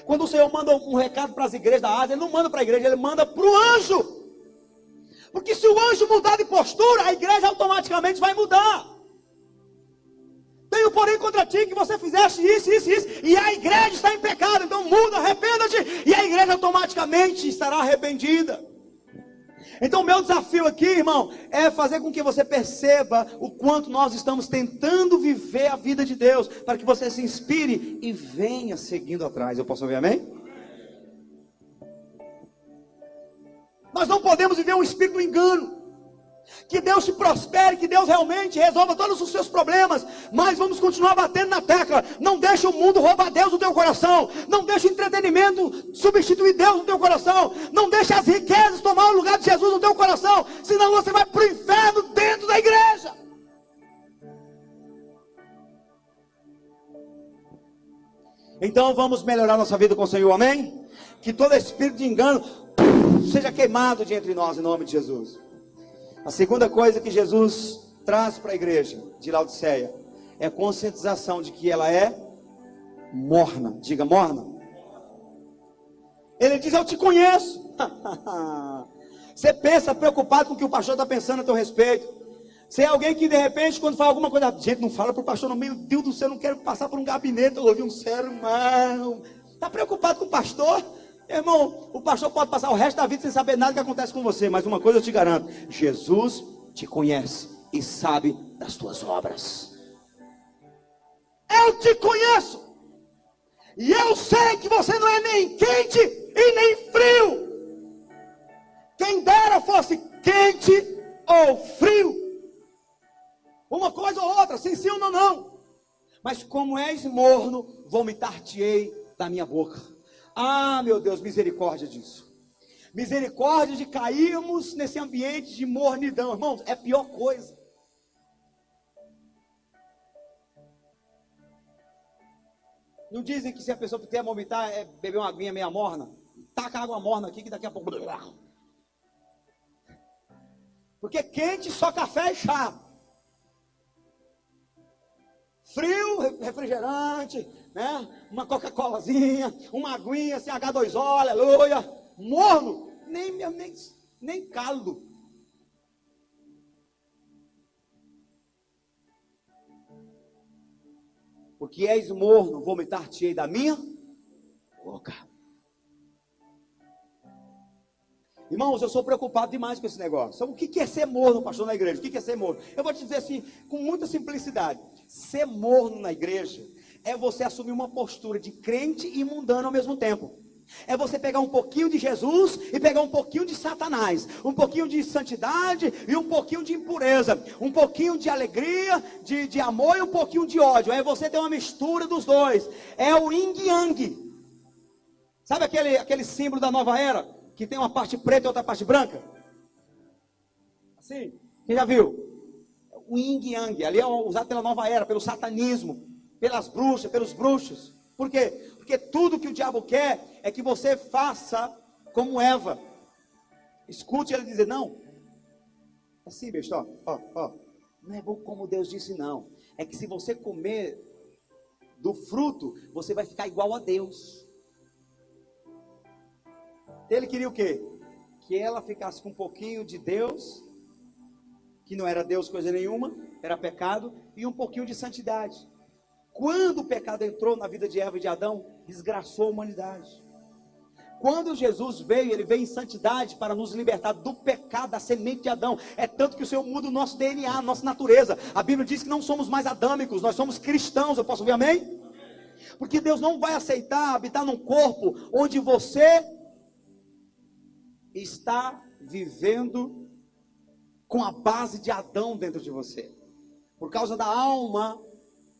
Quando o Senhor manda um recado para as igrejas da Ásia, ele não manda para a igreja, ele manda para o anjo, porque se o anjo mudar de postura, a igreja automaticamente vai mudar. Tenho porém contra ti que você fizeste isso, e a igreja está em pecado, então muda, arrependa-te, e a igreja automaticamente estará arrependida. Então o meu desafio aqui, irmão, é fazer com que você perceba o quanto nós estamos tentando viver a vida de Deus, para que você se inspire e venha seguindo atrás. Eu posso ouvir amém? Nós não podemos viver um espírito do engano. Que Deus te prospere, que Deus realmente resolva todos os seus problemas, mas vamos continuar batendo na tecla. Não deixe o mundo roubar Deus do teu coração, não deixe o entretenimento substituir Deus no teu coração, não deixe as riquezas tomar o lugar de Jesus no teu coração, senão você vai para o inferno dentro da igreja. Então vamos melhorar nossa vida com o Senhor, amém? Que todo espírito de engano seja queimado de entre nós, em nome de Jesus. A segunda coisa que Jesus traz para a igreja de Laodiceia é a conscientização de que ela é morna. Diga morna. Ele diz, eu te conheço. Você pensa preocupado com o que o pastor está pensando a teu respeito. Você é alguém que de repente quando fala alguma coisa, gente, não fala para o pastor, não, meu Deus do céu, não quero passar por um gabinete, ouvir um sermão. Está preocupado com o pastor? Irmão, o pastor pode passar o resto da vida sem saber nada que acontece com você, mas uma coisa eu te garanto, Jesus te conhece e sabe das tuas obras. Eu te conheço, e eu sei que você não é nem quente e nem frio. Quem dera fosse quente ou frio, uma coisa ou outra, sim ou não, não. Mas como és morno, vomitar-te-ei da minha boca. Ah, meu Deus, misericórdia disso. Misericórdia de cairmos nesse ambiente de mornidão. Irmãos, é a pior coisa. Não dizem que se a pessoa quer vomitar é beber uma aguinha meia morna? Taca água morna aqui que daqui a pouco... Porque quente só café e chá. Frio, refrigerante, né? Uma Coca-Colazinha, uma aguinha, assim, H2O, aleluia. Morno, nem caldo. Porque és morno, vomitar-te-ei da minha boca. Irmãos, eu sou preocupado demais com esse negócio. O que é ser morno, pastor, na igreja? O que é ser morno? Eu vou te dizer assim, com muita simplicidade. Ser morno na igreja é você assumir uma postura de crente e mundano ao mesmo tempo. É você pegar um pouquinho de Jesus e pegar um pouquinho de Satanás. Um pouquinho de santidade e um pouquinho de impureza. Um pouquinho de alegria, de amor e um pouquinho de ódio. É você ter uma mistura dos dois. É o yin e yang. Sabe aquele símbolo da nova era? Que tem uma parte preta e outra parte branca? Assim? Quem já viu? O yin e yang. Ali é usado pela nova era, pelo satanismo, pelas bruxas, pelos bruxos. Por quê? Porque tudo que o diabo quer é que você faça como Eva. Escute ele dizer, não. Assim, besta, ó. Não é bom como Deus disse, não. É que se você comer do fruto, você vai ficar igual a Deus. Ele queria o quê? Que ela ficasse com um pouquinho de Deus, que não era Deus coisa nenhuma, era pecado, e um pouquinho de santidade. Quando o pecado entrou na vida de Eva e de Adão, desgraçou a humanidade. Quando Jesus veio, ele veio em santidade para nos libertar do pecado, da semente de Adão. É tanto que o Senhor muda o nosso DNA, a nossa natureza. A Bíblia diz que não somos mais adâmicos, nós somos cristãos. Eu posso ouvir amém? Porque Deus não vai aceitar habitar num corpo onde você está vivendo com a base de Adão dentro de você. Por causa da alma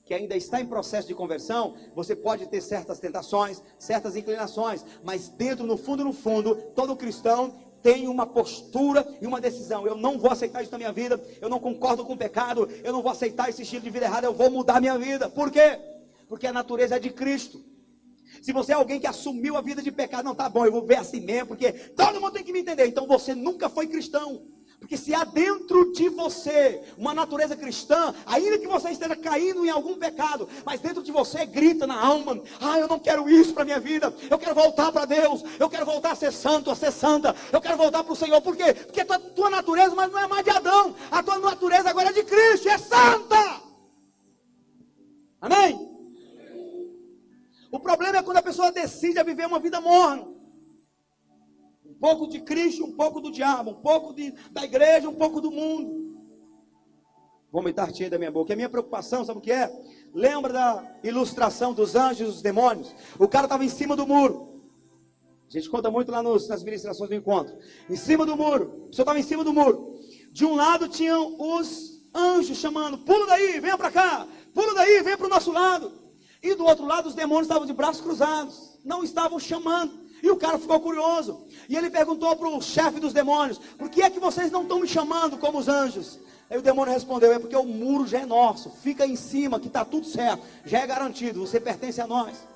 que ainda está em processo de conversão, você pode ter certas tentações, certas inclinações, mas dentro, no fundo, todo cristão tem uma postura e uma decisão. Eu não vou aceitar isso na minha vida, eu não concordo com o pecado, eu não vou aceitar esse estilo de vida errado, eu vou mudar a minha vida. Por quê? Porque a natureza é de Cristo. Se você é alguém que assumiu a vida de pecado, não, tá bom, eu vou ver assim mesmo, porque todo mundo tem que me entender. Então você nunca foi cristão. Porque se há dentro de você uma natureza cristã, ainda que você esteja caindo em algum pecado, mas dentro de você grita na alma, eu não quero isso para a minha vida, eu quero voltar para Deus, eu quero voltar a ser santo, a ser santa, eu quero voltar para o Senhor. Por quê? Porque a tua natureza mas não é mais de Adão, a tua natureza agora é de Cristo, é santa. Amém? O problema é quando a pessoa decide a viver uma vida morna. Um pouco de Cristo, um pouco do diabo, um pouco da igreja, um pouco do mundo. Vomitar-te da minha boca. E a minha preocupação, sabe o que é? Lembra da ilustração dos anjos e dos demônios? O cara estava em cima do muro. A gente conta muito lá nas ministrações do encontro. Em cima do muro. O pessoal estava em cima do muro. De um lado tinham os anjos chamando, pula daí, venha para cá. Pula daí, venha para o nosso lado. E do outro lado os demônios estavam de braços cruzados, não estavam chamando. E o cara ficou curioso. E ele perguntou para o chefe dos demônios, por que é que vocês não estão me chamando como os anjos? Aí o demônio respondeu, é porque o muro já é nosso, fica em cima que está tudo certo, já é garantido, você pertence a nós.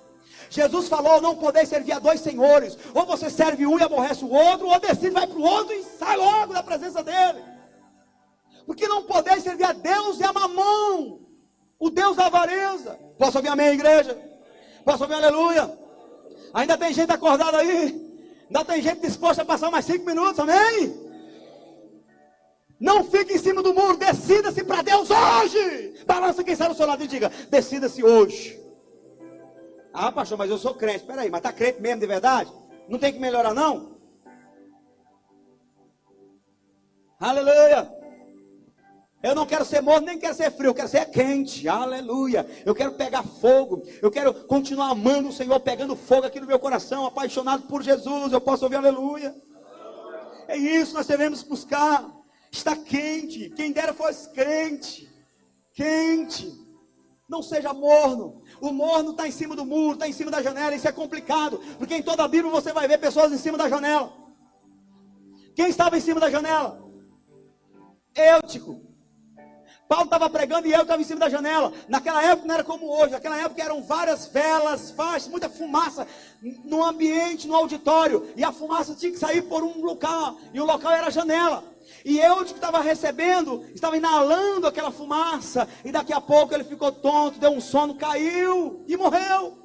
Jesus falou, não podeis servir a dois senhores, ou você serve um e aborrece o outro, ou decide, vai para o outro e sai logo da presença dele. Porque não podeis servir a Deus e a Mamão, o Deus da avareza. Posso ouvir amém, igreja? Posso ouvir aleluia? Ainda tem gente acordada aí? Ainda tem gente disposta a passar mais 5 minutos, amém? Não fique em cima do muro, decida-se para Deus hoje. Balança quem está do seu lado e diga, decida-se hoje. Pastor, mas eu sou crente. Espera aí, mas está crente mesmo de verdade? Não tem que melhorar não? Aleluia. Eu não quero ser morno, nem quero ser frio, eu quero ser quente, aleluia. Eu quero pegar fogo, eu quero continuar amando o Senhor, pegando fogo aqui no meu coração, apaixonado por Jesus. Eu posso ouvir aleluia? É isso, nós devemos buscar. Está quente, quem dera fosse crente, quente. Não seja morno. O morno está em cima do muro, está em cima da janela. Isso é complicado, porque em toda a Bíblia você vai ver pessoas em cima da janela. Quem estava em cima da janela? Eutico. Paulo estava pregando e eu estava em cima da janela. Naquela época não era como hoje. Naquela época eram várias velas, faixas, muita fumaça no ambiente, no auditório. E a fumaça tinha que sair por um local. E o local era a janela. E eu que estava recebendo, estava inalando aquela fumaça. E daqui a pouco ele ficou tonto, deu um sono, caiu e morreu.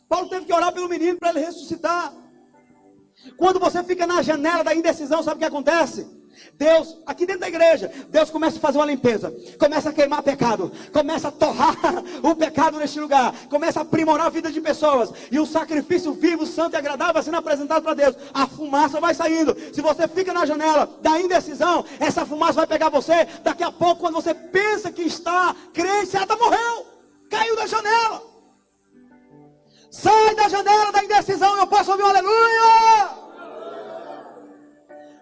Paulo teve que orar pelo menino para ele ressuscitar. Quando você fica na janela da indecisão, sabe o que acontece? Deus, aqui dentro da igreja, Deus começa a fazer uma limpeza, começa a queimar pecado, começa a torrar o pecado neste lugar, começa a aprimorar a vida de pessoas, e o sacrifício vivo, santo e agradável vai sendo apresentado para Deus. A fumaça vai saindo. Se você fica na janela da indecisão, essa fumaça vai pegar você. Daqui a pouco, quando você pensa que está crente, você até morreu, caiu da janela. Sai da janela da indecisão. Eu posso ouvir um aleluia?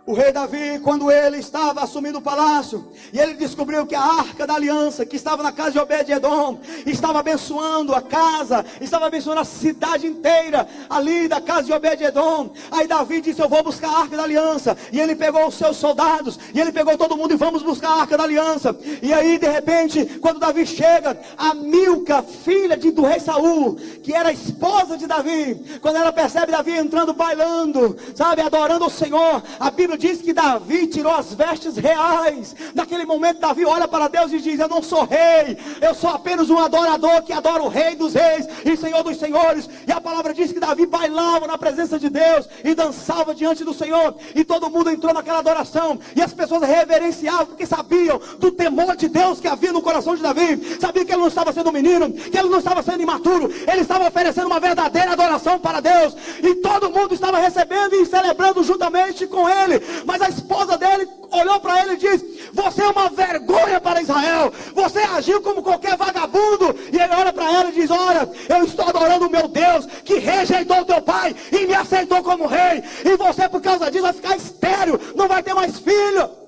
O rei Davi, quando ele estava assumindo o palácio, e ele descobriu que a arca da aliança, que estava na casa de Obed-edom, estava abençoando a casa, estava abençoando a cidade inteira, ali da casa de Obed-edom. Aí Davi disse: eu vou buscar a arca da aliança. E ele pegou os seus soldados, e ele pegou todo mundo, e vamos buscar a arca da aliança. E aí de repente, quando Davi chega, a Milca, filha do rei Saul, que era a esposa de Davi, quando ela percebe Davi entrando, bailando, sabe, adorando o Senhor, a Bíblia diz que Davi tirou as vestes reais. Naquele momento Davi olha para Deus e diz: eu não sou rei, eu sou apenas um adorador que adora o Rei dos Reis e Senhor dos Senhores. E a palavra diz que Davi bailava na presença de Deus e dançava diante do Senhor, e todo mundo entrou naquela adoração, e as pessoas reverenciavam, porque sabiam do temor de Deus que havia no coração de Davi. Sabiam que ele não estava sendo um menino, que ele não estava sendo imaturo, ele estava oferecendo uma verdadeira adoração para Deus, e todo mundo estava recebendo e celebrando juntamente com ele. Mas a esposa dele olhou para ele e disse: você é uma vergonha para Israel, você agiu como qualquer vagabundo. E ele olha para ela e diz: olha, eu estou adorando o meu Deus, que rejeitou o teu pai e me aceitou como rei, e você por causa disso vai ficar estéril, não vai ter mais filho.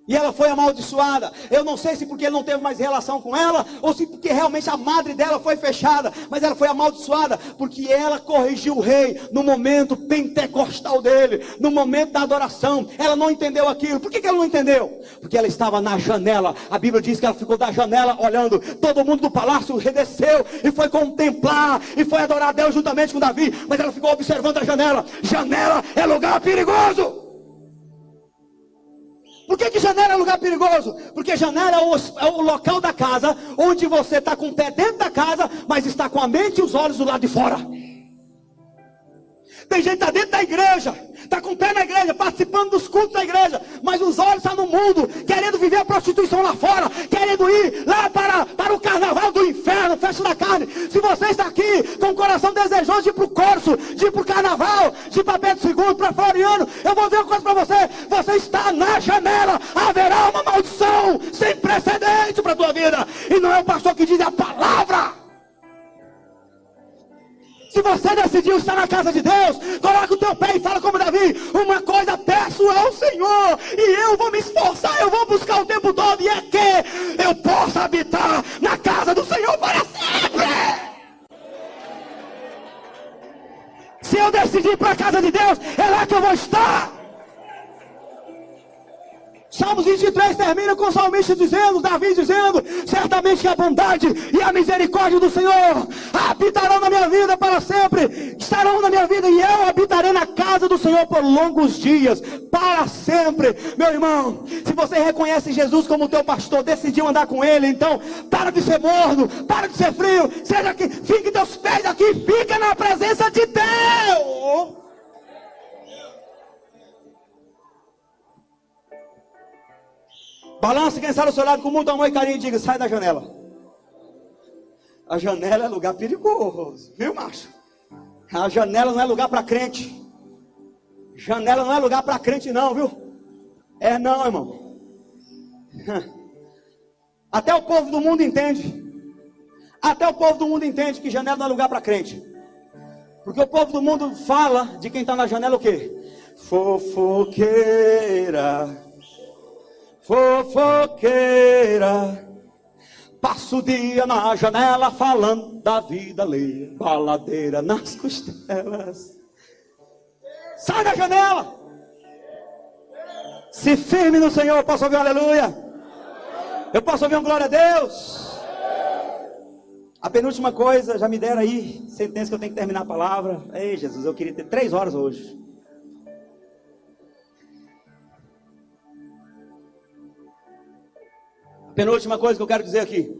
E ela foi amaldiçoada. Eu não sei se porque ele não teve mais relação com ela, ou se porque realmente a madre dela foi fechada, mas ela foi amaldiçoada, porque ela corrigiu o rei no momento pentecostal dele, no momento da adoração. Ela não entendeu aquilo. Por que ela não entendeu? Porque ela estava na janela. A Bíblia diz que ela ficou da janela olhando. Todo mundo do palácio redesceu e foi contemplar, e foi adorar a Deus juntamente com Davi, mas ela ficou observando a janela. Janela é lugar perigoso. Por que janela é lugar perigoso? Porque janela é o local da casa onde você está com o pé dentro da casa, mas está com a mente e os olhos do lado de fora. Tem gente que está dentro da igreja, está com o pé na igreja, participando dos cultos da igreja, mas os olhos estão no mundo, querendo viver a prostituição lá fora, querendo ir lá para o carnaval do inferno, festa da carne. Se você está aqui com o coração desejoso de ir para o curso, de ir para o carnaval, de ir para Pedro II, para Floriano, eu vou dizer uma coisa para você: você está na janela. Haverá uma maldição sem precedente para a tua vida, e não é o pastor que diz, é a palavra. Se você decidiu estar na casa de Deus, coloca o teu pé e fala como Davi: uma coisa peço ao Senhor, e eu vou me esforçar, eu vou buscar o tempo todo, e é que eu possa habitar na casa do Senhor para sempre. Se eu decidir ir para a casa de Deus, é lá que eu vou estar. Salmos 23 termina com o salmista dizendo, Davi dizendo: certamente que a bondade e a misericórdia do Senhor habitarão na minha vida para sempre, estarão na minha vida, e eu habitarei na casa do Senhor por longos dias, para sempre. Meu irmão, se você reconhece Jesus como teu pastor, decidiu andar com ele, então para de ser morno, para de ser frio, seja que fique teus pés aqui, fica na presença de Deus. Balance quem está do seu lado com muito amor e carinho e diga: sai da janela. A janela é lugar perigoso, viu, macho? A janela não é lugar para crente. Janela não é lugar para crente não, viu? É não, irmão. Até o povo do mundo entende. Até o povo do mundo entende que janela não é lugar para crente. Porque o povo do mundo fala de quem está na janela o quê? Fofoqueira. Fofoqueira, passa o dia na janela falando da vida alheia, baladeira nas costelas. Sai da janela. Se firme no Senhor. Posso ouvir um aleluia? Eu posso ouvir um glória a Deus? A penúltima coisa, já me deram aí, sentença que eu tenho que terminar a palavra. Ei, Jesus, eu queria ter 3 horas hoje. A penúltima coisa que eu quero dizer aqui.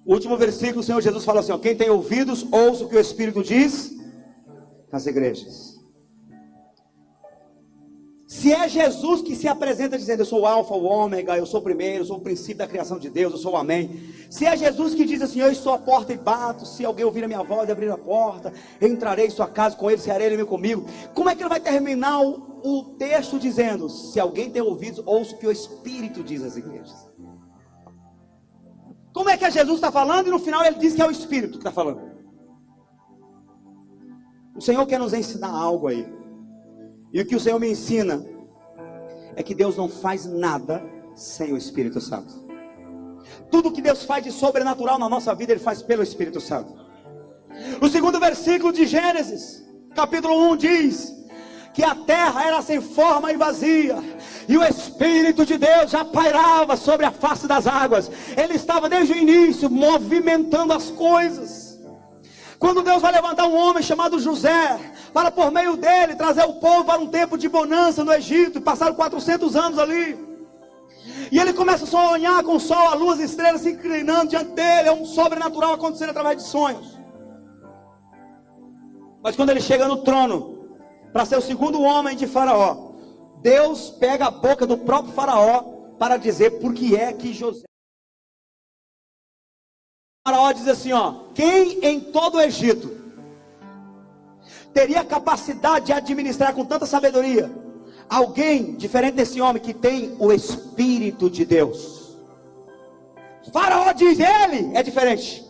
O último versículo, o Senhor Jesus fala assim, ó, quem tem ouvidos, ouça o que o Espírito diz nas igrejas. Se é Jesus que se apresenta dizendo, eu sou o alfa, o ômega, eu sou o primeiro, eu sou o princípio da criação de Deus, eu sou o amém. Se é Jesus que diz assim, eu estou à porta e bato, se alguém ouvir a minha voz e abrir a porta, eu entrarei em sua casa com ele, cearei ele comigo. Como é que ele vai terminar o texto dizendo, se alguém tem ouvidos, ouça o que o Espírito diz às igrejas? Como é que Jesus está falando e no final ele diz que é o Espírito que está falando? O Senhor quer nos ensinar algo aí. E o que o Senhor me ensina é que Deus não faz nada sem o Espírito Santo. Tudo que Deus faz de sobrenatural na nossa vida, Ele faz pelo Espírito Santo. O segundo versículo de Gênesis, capítulo 1, diz que a terra era sem forma e vazia, e o Espírito de Deus já pairava sobre a face das águas. Ele estava desde o início movimentando as coisas. Quando Deus vai levantar um homem chamado José, para por meio dele trazer o povo para um tempo de bonança no Egito, e passaram 400 anos ali, e ele começa a sonhar com o sol, a lua, as estrelas se inclinando diante dele, é um sobrenatural acontecendo através de sonhos. Mas quando ele chega no trono, para ser o segundo homem de Faraó, Deus pega a boca do próprio Faraó, para dizer por que é que José... Faraó diz assim, ó, quem em todo o Egito teria capacidade de administrar com tanta sabedoria alguém diferente desse homem que tem o Espírito de Deus? Faraó diz, ele é diferente.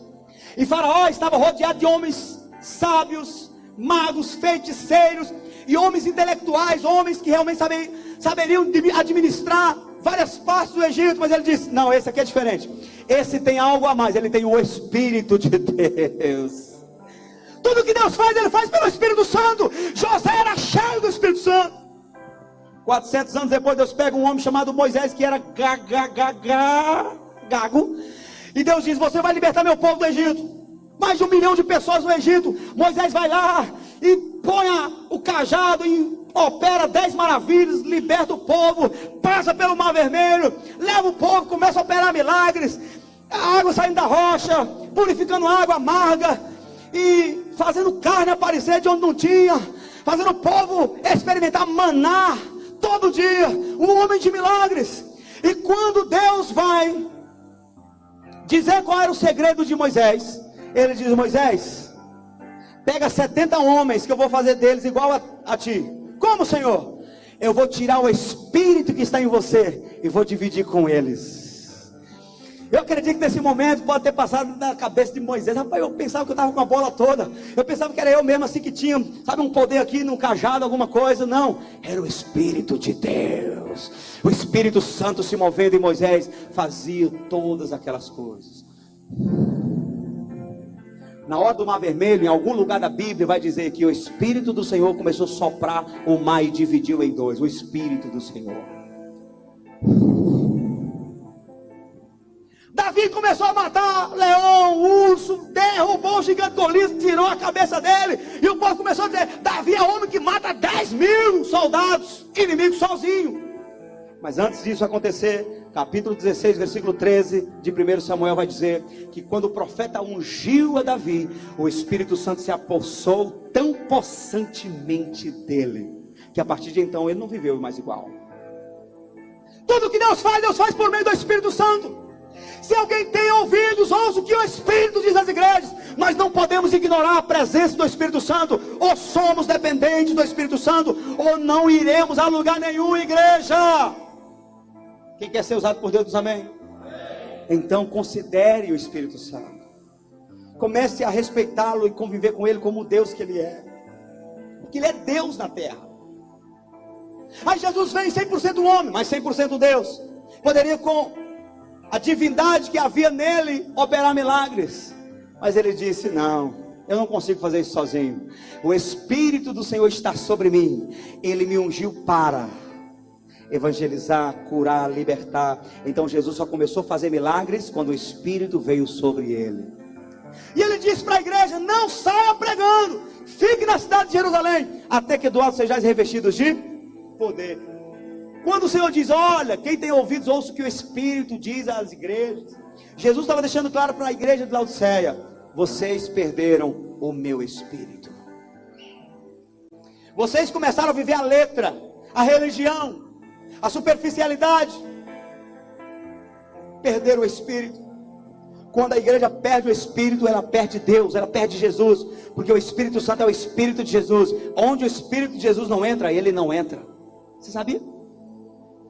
E Faraó estava rodeado de homens sábios, magos, feiticeiros e homens intelectuais, homens que realmente saberiam administrar várias partes do Egito. Mas ele disse, não, esse aqui é diferente, esse tem algo a mais, ele tem o Espírito de Deus. Tudo que Deus faz, Ele faz pelo Espírito Santo. José era cheio do Espírito Santo. 400 anos depois, Deus pega um homem chamado Moisés, que era gago, e Deus diz, você vai libertar meu povo do Egito. Mais de 1 milhão de pessoas no Egito. Moisés vai lá e põe o cajado e opera 10 maravilhas, liberta o povo, passa pelo Mar Vermelho, leva o povo, começa a operar milagres, a água saindo da rocha, purificando água amarga, e fazendo carne aparecer de onde não tinha, fazendo o povo experimentar maná todo dia, um homem de milagres. E quando Deus vai dizer qual era o segredo de Moisés, Ele diz, Moisés, pega 70 homens que eu vou fazer deles igual a ti. Como, Senhor? Eu vou tirar o Espírito que está em você e vou dividir com eles. Eu acredito que nesse momento pode ter passado na cabeça de Moisés, rapaz, eu pensava que eu estava com a bola toda, eu pensava que era eu mesmo assim que tinha, sabe, um poder aqui no cajado, alguma coisa. Não, era o Espírito de Deus, o Espírito Santo se movendo, e Moisés fazia todas aquelas coisas. Na hora do Mar Vermelho, em algum lugar da Bíblia vai dizer que o Espírito do Senhor começou a soprar o mar e dividiu em dois. O Espírito do Senhor. Davi começou a matar leão, urso, derrubou o gigante Golias, tirou a cabeça dele, e o povo começou a dizer, Davi é homem que mata 10.000 soldados inimigos sozinho. Mas antes disso acontecer, capítulo 16, versículo 13 de 1 Samuel vai dizer que quando o profeta ungiu a Davi, o Espírito Santo se apossou tão possantemente dele, que a partir de então ele não viveu mais igual. Tudo que Deus faz por meio do Espírito Santo. Se alguém tem ouvidos, ouça o que o Espírito diz às igrejas. Nós não podemos ignorar a presença do Espírito Santo. Ou somos dependentes do Espírito Santo, ou não iremos a lugar nenhum, igreja. Quem quer ser usado por Deus diz amém? Então considere o Espírito Santo. Comece a respeitá-lo e conviver com ele como o Deus que ele é. Porque ele é Deus na terra. Aí Jesus vem 100% homem, mas 100% Deus. Poderia com a divindade que havia nele operar milagres, mas ele disse, não, eu não consigo fazer isso sozinho. O Espírito do Senhor está sobre mim. Ele me ungiu para evangelizar, curar, libertar. Então Jesus só começou a fazer milagres quando o Espírito veio sobre ele. E ele disse para a igreja: não saia pregando, fique na cidade de Jerusalém, até que do alto sejais revestidos de poder. Quando o Senhor diz: olha, quem tem ouvidos ouça o que o Espírito diz às igrejas, Jesus estava deixando claro para a igreja de Laodiceia: vocês perderam o meu Espírito. Vocês começaram a viver a letra, a religião, a superficialidade. Perderam o Espírito. Quando a igreja perde o Espírito, ela perde Deus, ela perde Jesus, porque o Espírito Santo é o Espírito de Jesus. Onde o Espírito de Jesus não entra, ele não entra. Você sabia?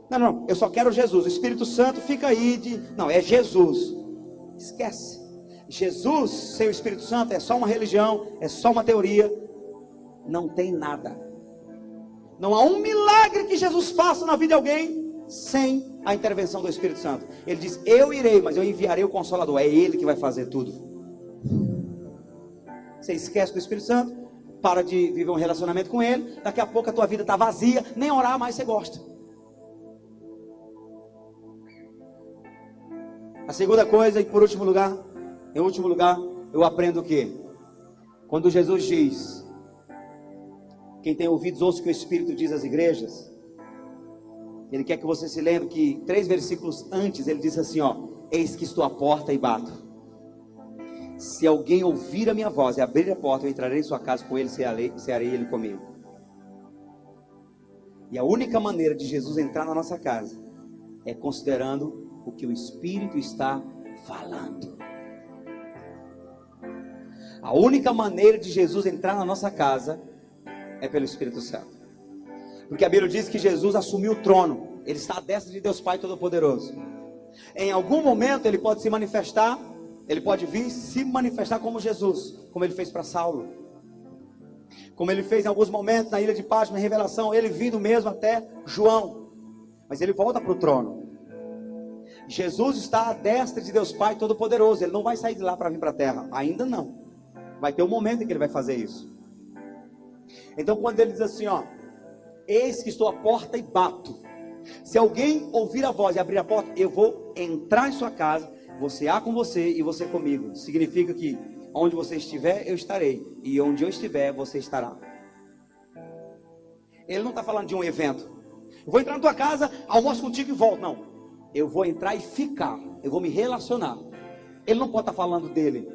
Não, eu só quero Jesus. O Espírito Santo fica aí não, é Jesus. Esquece. Jesus sem o Espírito Santo é só uma religião, é só uma teoria. Não tem nada. Não há um milagre que Jesus faça na vida de alguém sem a intervenção do Espírito Santo. Ele diz: eu irei, mas eu enviarei o Consolador. É Ele que vai fazer tudo. Você esquece do Espírito Santo, para de viver um relacionamento com Ele. Daqui a pouco a tua vida está vazia, nem orar mais você gosta. A segunda coisa, e por último lugar, em último lugar, eu aprendo o quê? Quando Jesus diz: quem tem ouvidos ouça o que o Espírito diz às igrejas. Ele quer que você se lembre que 3 versículos antes ele disse assim, ó: eis que estou à porta e bato. Se alguém ouvir a minha voz e abrir a porta, eu entrarei em sua casa com ele, cearei ele comigo. E a única maneira de Jesus entrar na nossa casa é considerando o que o Espírito está falando. A única maneira de Jesus entrar na nossa casa é pelo Espírito Santo. Porque a Bíblia diz que Jesus assumiu o trono. Ele está à destra de Deus Pai Todo-Poderoso. Em algum momento ele pode se manifestar, ele pode vir se manifestar como Jesus, como ele fez para Saulo, como ele fez em alguns momentos na ilha de Patmos, na revelação, ele vindo mesmo até João. Mas ele volta para o trono. Jesus está à destra de Deus Pai Todo-Poderoso. Ele não vai sair de lá para vir para a terra, ainda não. Vai ter um momento em que ele vai fazer isso. Então quando ele diz assim, ó: eis que estou à porta e bato. Se alguém ouvir a voz e abrir a porta, eu vou entrar em sua casa, vou cear com você e você comigo. Significa que onde você estiver, eu estarei, e onde eu estiver, você estará. Ele não está falando de um evento: eu vou entrar na tua casa, almoço contigo e volto. Não, eu vou entrar e ficar, eu vou me relacionar. Ele não pode estar falando dele,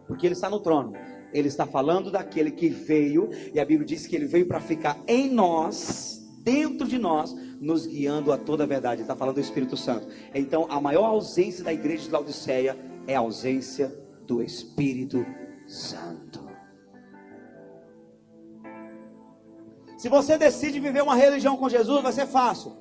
porque ele está no trono. Ele está falando daquele que veio, e a Bíblia diz que ele veio para ficar em nós, dentro de nós, nos guiando a toda a verdade. Ele está falando do Espírito Santo. Então a maior ausência da igreja de Laodiceia é a ausência do Espírito Santo. Se você decide viver uma religião com Jesus, vai ser fácil.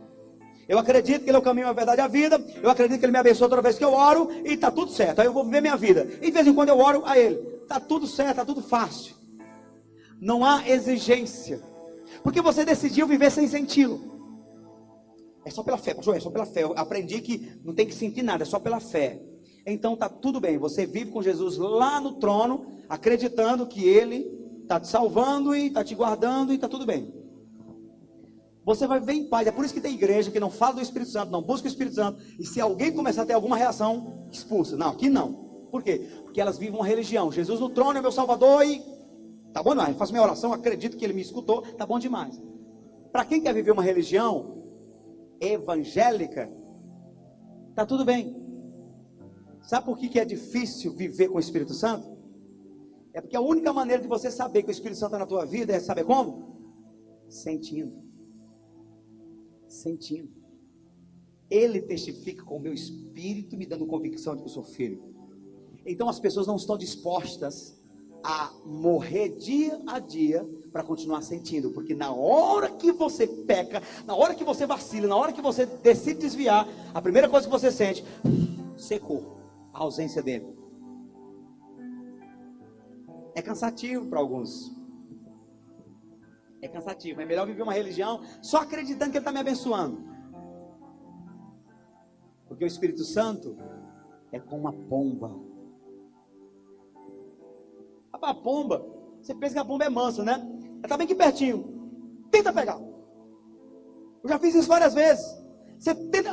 Eu acredito que Ele é o caminho, a verdade e a vida. Eu acredito que Ele me abençoa toda vez que eu oro, e está tudo certo. Aí eu vou viver minha vida, e de vez em quando eu oro a Ele. Está tudo certo, está tudo fácil. Não há exigência, porque você decidiu viver sem senti-lo. É só pela fé, pastor, é só pela fé. Eu aprendi que não tem que sentir nada, é só pela fé. Então está tudo bem, você vive com Jesus lá no trono, acreditando que Ele está te salvando e está te guardando, e está tudo bem. Você vai viver em paz. É por isso que tem igreja que não fala do Espírito Santo, não busca o Espírito Santo, e se alguém começar a ter alguma reação, expulsa. Não, aqui não. Por quê? Porque elas vivem uma religião. Jesus no trono é meu Salvador e tá bom demais. Eu faço minha oração, acredito que Ele me escutou, tá bom demais. Para quem quer viver uma religião evangélica, tá tudo bem. Sabe por que é difícil viver com o Espírito Santo? É porque a única maneira de você saber que o Espírito Santo está na tua vida é saber como? Sentindo. Sentindo. Ele testifica com o meu espírito, me dando convicção de que eu sou filho. Então as pessoas não estão dispostas a morrer dia a dia para continuar sentindo, porque na hora que você peca, na hora que você vacila, na hora que você decide desviar, a primeira coisa que você sente, secou, a ausência dele. É cansativo para alguns. É cansativo. É melhor viver uma religião só acreditando que Ele está me abençoando, porque o Espírito Santo é como uma pomba. A pomba, você pensa que a pomba é mansa, né? Ela está bem aqui pertinho, tenta pegar. Eu já fiz isso várias vezes. Você tem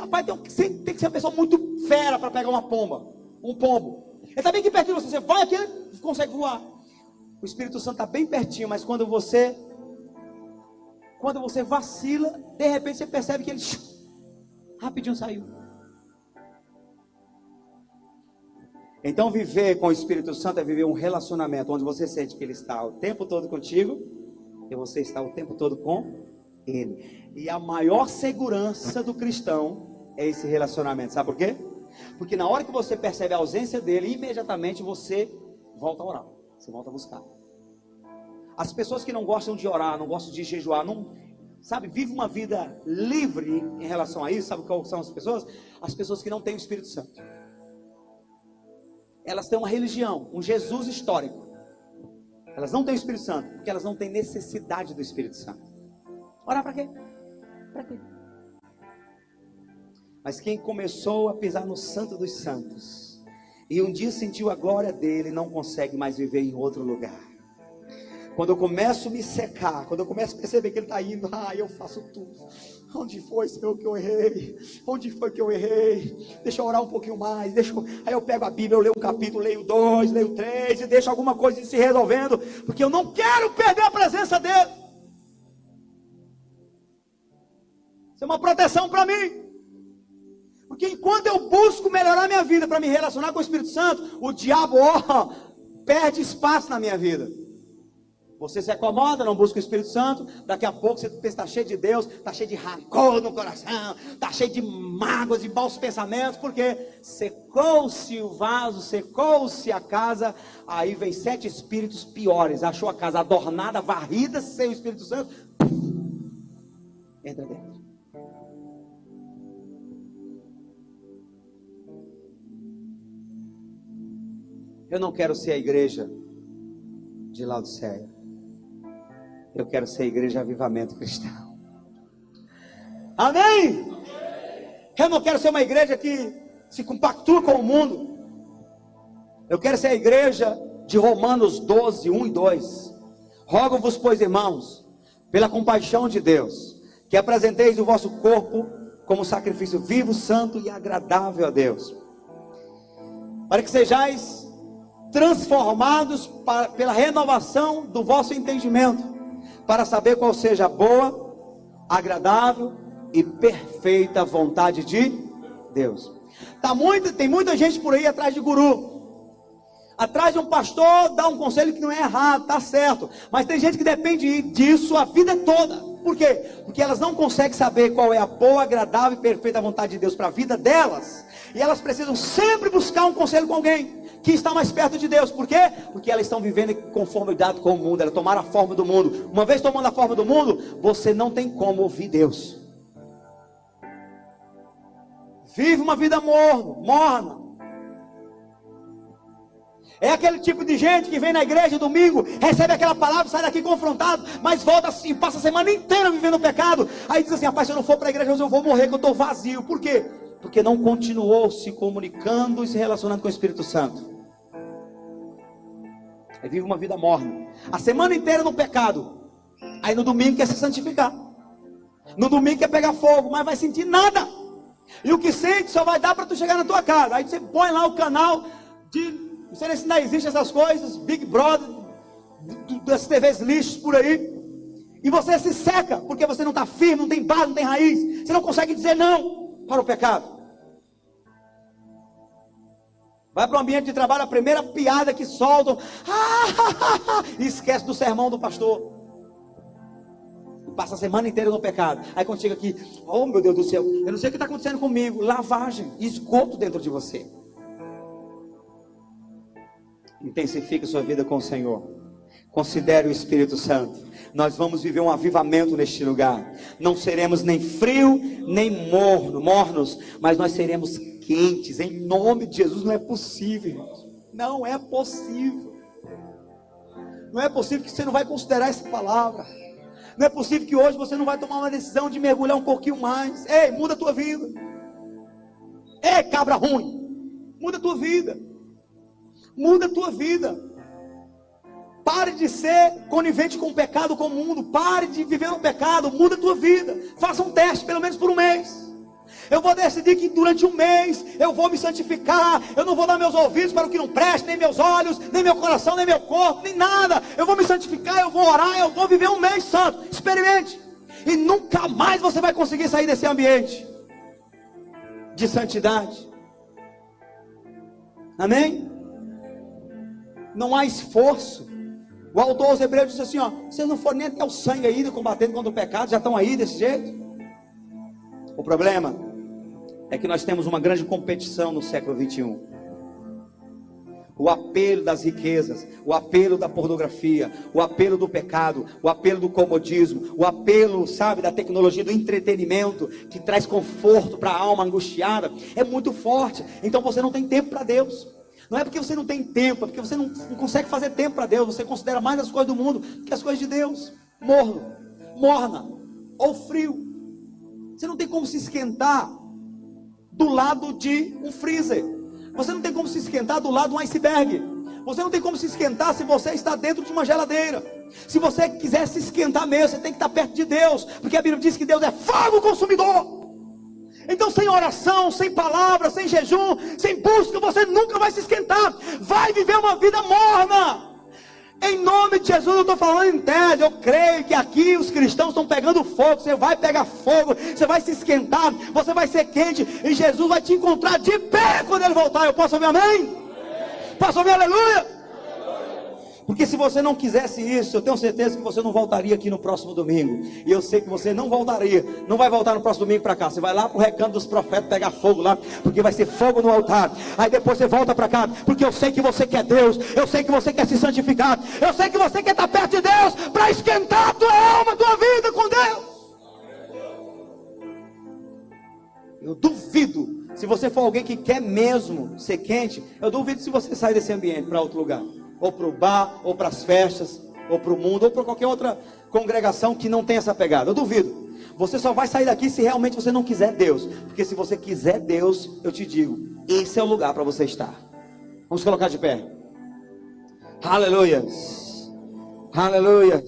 que ser uma pessoa muito fera para pegar uma pomba, um pombo. Ele está bem aqui pertinho de você, vai aqui, ele consegue voar. O Espírito Santo está bem pertinho, mas quando você vacila, de repente você percebe que ele rapidinho saiu. Então viver com o Espírito Santo é viver um relacionamento onde você sente que Ele está o tempo todo contigo e você está o tempo todo com Ele. E a maior segurança do cristão é esse relacionamento. Sabe por quê? Porque na hora que você percebe a ausência dele, imediatamente você volta a orar. Você volta a buscar. As pessoas que não gostam de orar, não gostam de jejuar, não, sabe, vive uma vida livre em relação a isso. Sabe qual são as pessoas? As pessoas que não têm o Espírito Santo. Elas têm uma religião, um Jesus histórico. Elas não têm o Espírito Santo, porque elas não têm necessidade do Espírito Santo. Orar para quê? Para quê? Mas quem começou a pisar no Santo dos Santos, e um dia sentiu a glória dele, não consegue mais viver em outro lugar. Quando eu começo a me secar, quando eu começo a perceber que ele está indo, eu faço tudo. Onde foi, Senhor, que eu errei? Onde foi que eu errei? Deixa eu orar um pouquinho mais. Aí eu pego a Bíblia, eu leio um capítulo, leio 2, leio 3, e deixo alguma coisa se resolvendo, porque eu não quero perder a presença dele. Isso é uma proteção para mim. Porque enquanto eu busco melhorar minha vida para me relacionar com o Espírito Santo, o diabo perde espaço na minha vida. Você se acomoda, não busca o Espírito Santo, daqui a pouco você está cheio de Deus, está cheio de rancor no coração, está cheio de mágoas e maus pensamentos, porque secou-se o vaso, secou-se a casa, aí vem 7 espíritos piores, achou a casa adornada, varrida, sem o Espírito Santo, entra dentro. Eu não quero ser a igreja de Laodiceia. Eu quero ser a igreja Avivamento Cristão. Amém? Eu não quero ser uma igreja que se compactua com o mundo. Eu quero ser a igreja de Romanos 12, 1 e 2. Rogo-vos, pois, irmãos, pela compaixão de Deus, que apresenteis o vosso corpo como sacrifício vivo, santo e agradável a Deus, para que sejais transformados pela renovação do vosso entendimento, para saber qual seja a boa, agradável e perfeita vontade de Deus. Tem muita gente por aí atrás de guru, atrás de um pastor, dá um conselho que não é errado, está certo, mas tem gente que depende disso a vida toda. Por quê? Porque elas não conseguem saber qual é a boa, agradável e perfeita vontade de Deus para a vida delas, e elas precisam sempre buscar um conselho com alguém que está mais perto de Deus. Por quê? Porque elas estão vivendo em conformidade com o mundo, elas tomaram a forma do mundo. Uma vez tomando a forma do mundo, você não tem como ouvir Deus. Vive uma vida morna. É aquele tipo de gente que vem na igreja domingo, recebe aquela palavra, sai daqui confrontado, mas volta assim, passa a semana inteira vivendo o pecado. Aí diz assim: rapaz, se eu não for para a igreja hoje eu vou morrer, que eu estou vazio. Por quê? Porque não continuou se comunicando e se relacionando com o Espírito Santo. Aí vive uma vida morna, a semana inteira no pecado, aí no domingo quer se santificar, no domingo quer pegar fogo, mas vai sentir nada, e o que sente só vai dar para tu chegar na tua casa. Aí você põe lá o canal de, não sei se ainda existe essas coisas, Big Brother, das TVs lixos por aí, e você se seca, porque você não está firme, não tem base, não tem raiz, você não consegue dizer não para o pecado. Vai para o ambiente de trabalho, a primeira piada que soltam, e esquece do sermão do pastor. Passa a semana inteira no pecado. Aí quando chega aqui, oh meu Deus do céu, eu não sei o que está acontecendo comigo. Lavagem, esgoto dentro de você. Intensifique sua vida com o Senhor. Considere o Espírito Santo. Nós vamos viver um avivamento neste lugar. Não seremos nem frio, nem mornos, mas nós seremos quentes, em nome de Jesus. Não é possível, irmãos. Não é possível. Não é possível que você não vai considerar essa palavra. Não é possível que hoje você não vai tomar uma decisão de mergulhar um pouquinho mais. Ei, muda a tua vida. Ei, cabra ruim, muda a tua vida. Muda a tua vida. Para Pare de ser conivente com o pecado, com o mundo. Pare de viver no pecado. Muda a tua vida. Faça um teste, pelo menos por um mês. Eu vou decidir que durante um mês eu vou me santificar. Eu não vou dar meus ouvidos para o que não presta, nem meus olhos, nem meu coração, nem meu corpo, nem nada. Eu vou me santificar, eu vou orar, eu vou viver um mês santo. Experimente. E nunca mais você vai conseguir sair desse ambiente de santidade. Amém? Não há esforço. O autor aos Hebreus disse assim, ó: vocês não foram nem até o sangue aí, combatendo contra o pecado, já estão aí desse jeito. O problema é que nós temos uma grande competição no século 21. O apelo das riquezas, o apelo da pornografia, o apelo do pecado, o apelo do comodismo, o apelo, sabe, da tecnologia, do entretenimento, que traz conforto para a alma angustiada, é muito forte. Então você não tem tempo para Deus. Não é porque você não tem tempo, é porque você não consegue fazer tempo para Deus. Você considera mais as coisas do mundo que as coisas de Deus. Morno, morna ou frio. Você não tem como se esquentar do lado de um freezer. Você não tem como se esquentar do lado de um iceberg. Você não tem como se esquentar se você está dentro de uma geladeira. Se você quiser se esquentar mesmo, você tem que estar perto de Deus, porque a Bíblia diz que Deus é fogo consumidor. Então sem oração, sem palavra, sem jejum, sem busca, você nunca vai se esquentar. Vai viver uma vida morna. Em nome de Jesus, eu estou falando em tese. Eu creio que aqui os cristãos estão pegando fogo. Você vai pegar fogo, você vai se esquentar, você vai ser quente, e Jesus vai te encontrar de pé quando Ele voltar. Eu posso ouvir amém? Posso ouvir aleluia? Porque se você não quisesse isso, eu tenho certeza que você não voltaria aqui no próximo domingo. E eu sei que você não voltaria, não vai voltar no próximo domingo para cá. Você vai lá para o recanto dos profetas pegar fogo lá, porque vai ser fogo no altar. Aí depois você volta para cá, porque eu sei que você quer Deus, eu sei que você quer se santificar, eu sei que você quer estar perto de Deus para esquentar a tua alma, a tua vida com Deus. Eu duvido, se você for alguém que quer mesmo ser quente, eu duvido se você sair desse ambiente para outro lugar. Ou para o bar, ou para as festas, ou para o mundo, ou para qualquer outra congregação que não tem essa pegada. Eu duvido. Você só vai sair daqui se realmente você não quiser Deus. Porque se você quiser Deus, eu te digo, esse é o lugar para você estar. Vamos colocar de pé. Aleluia. Aleluia.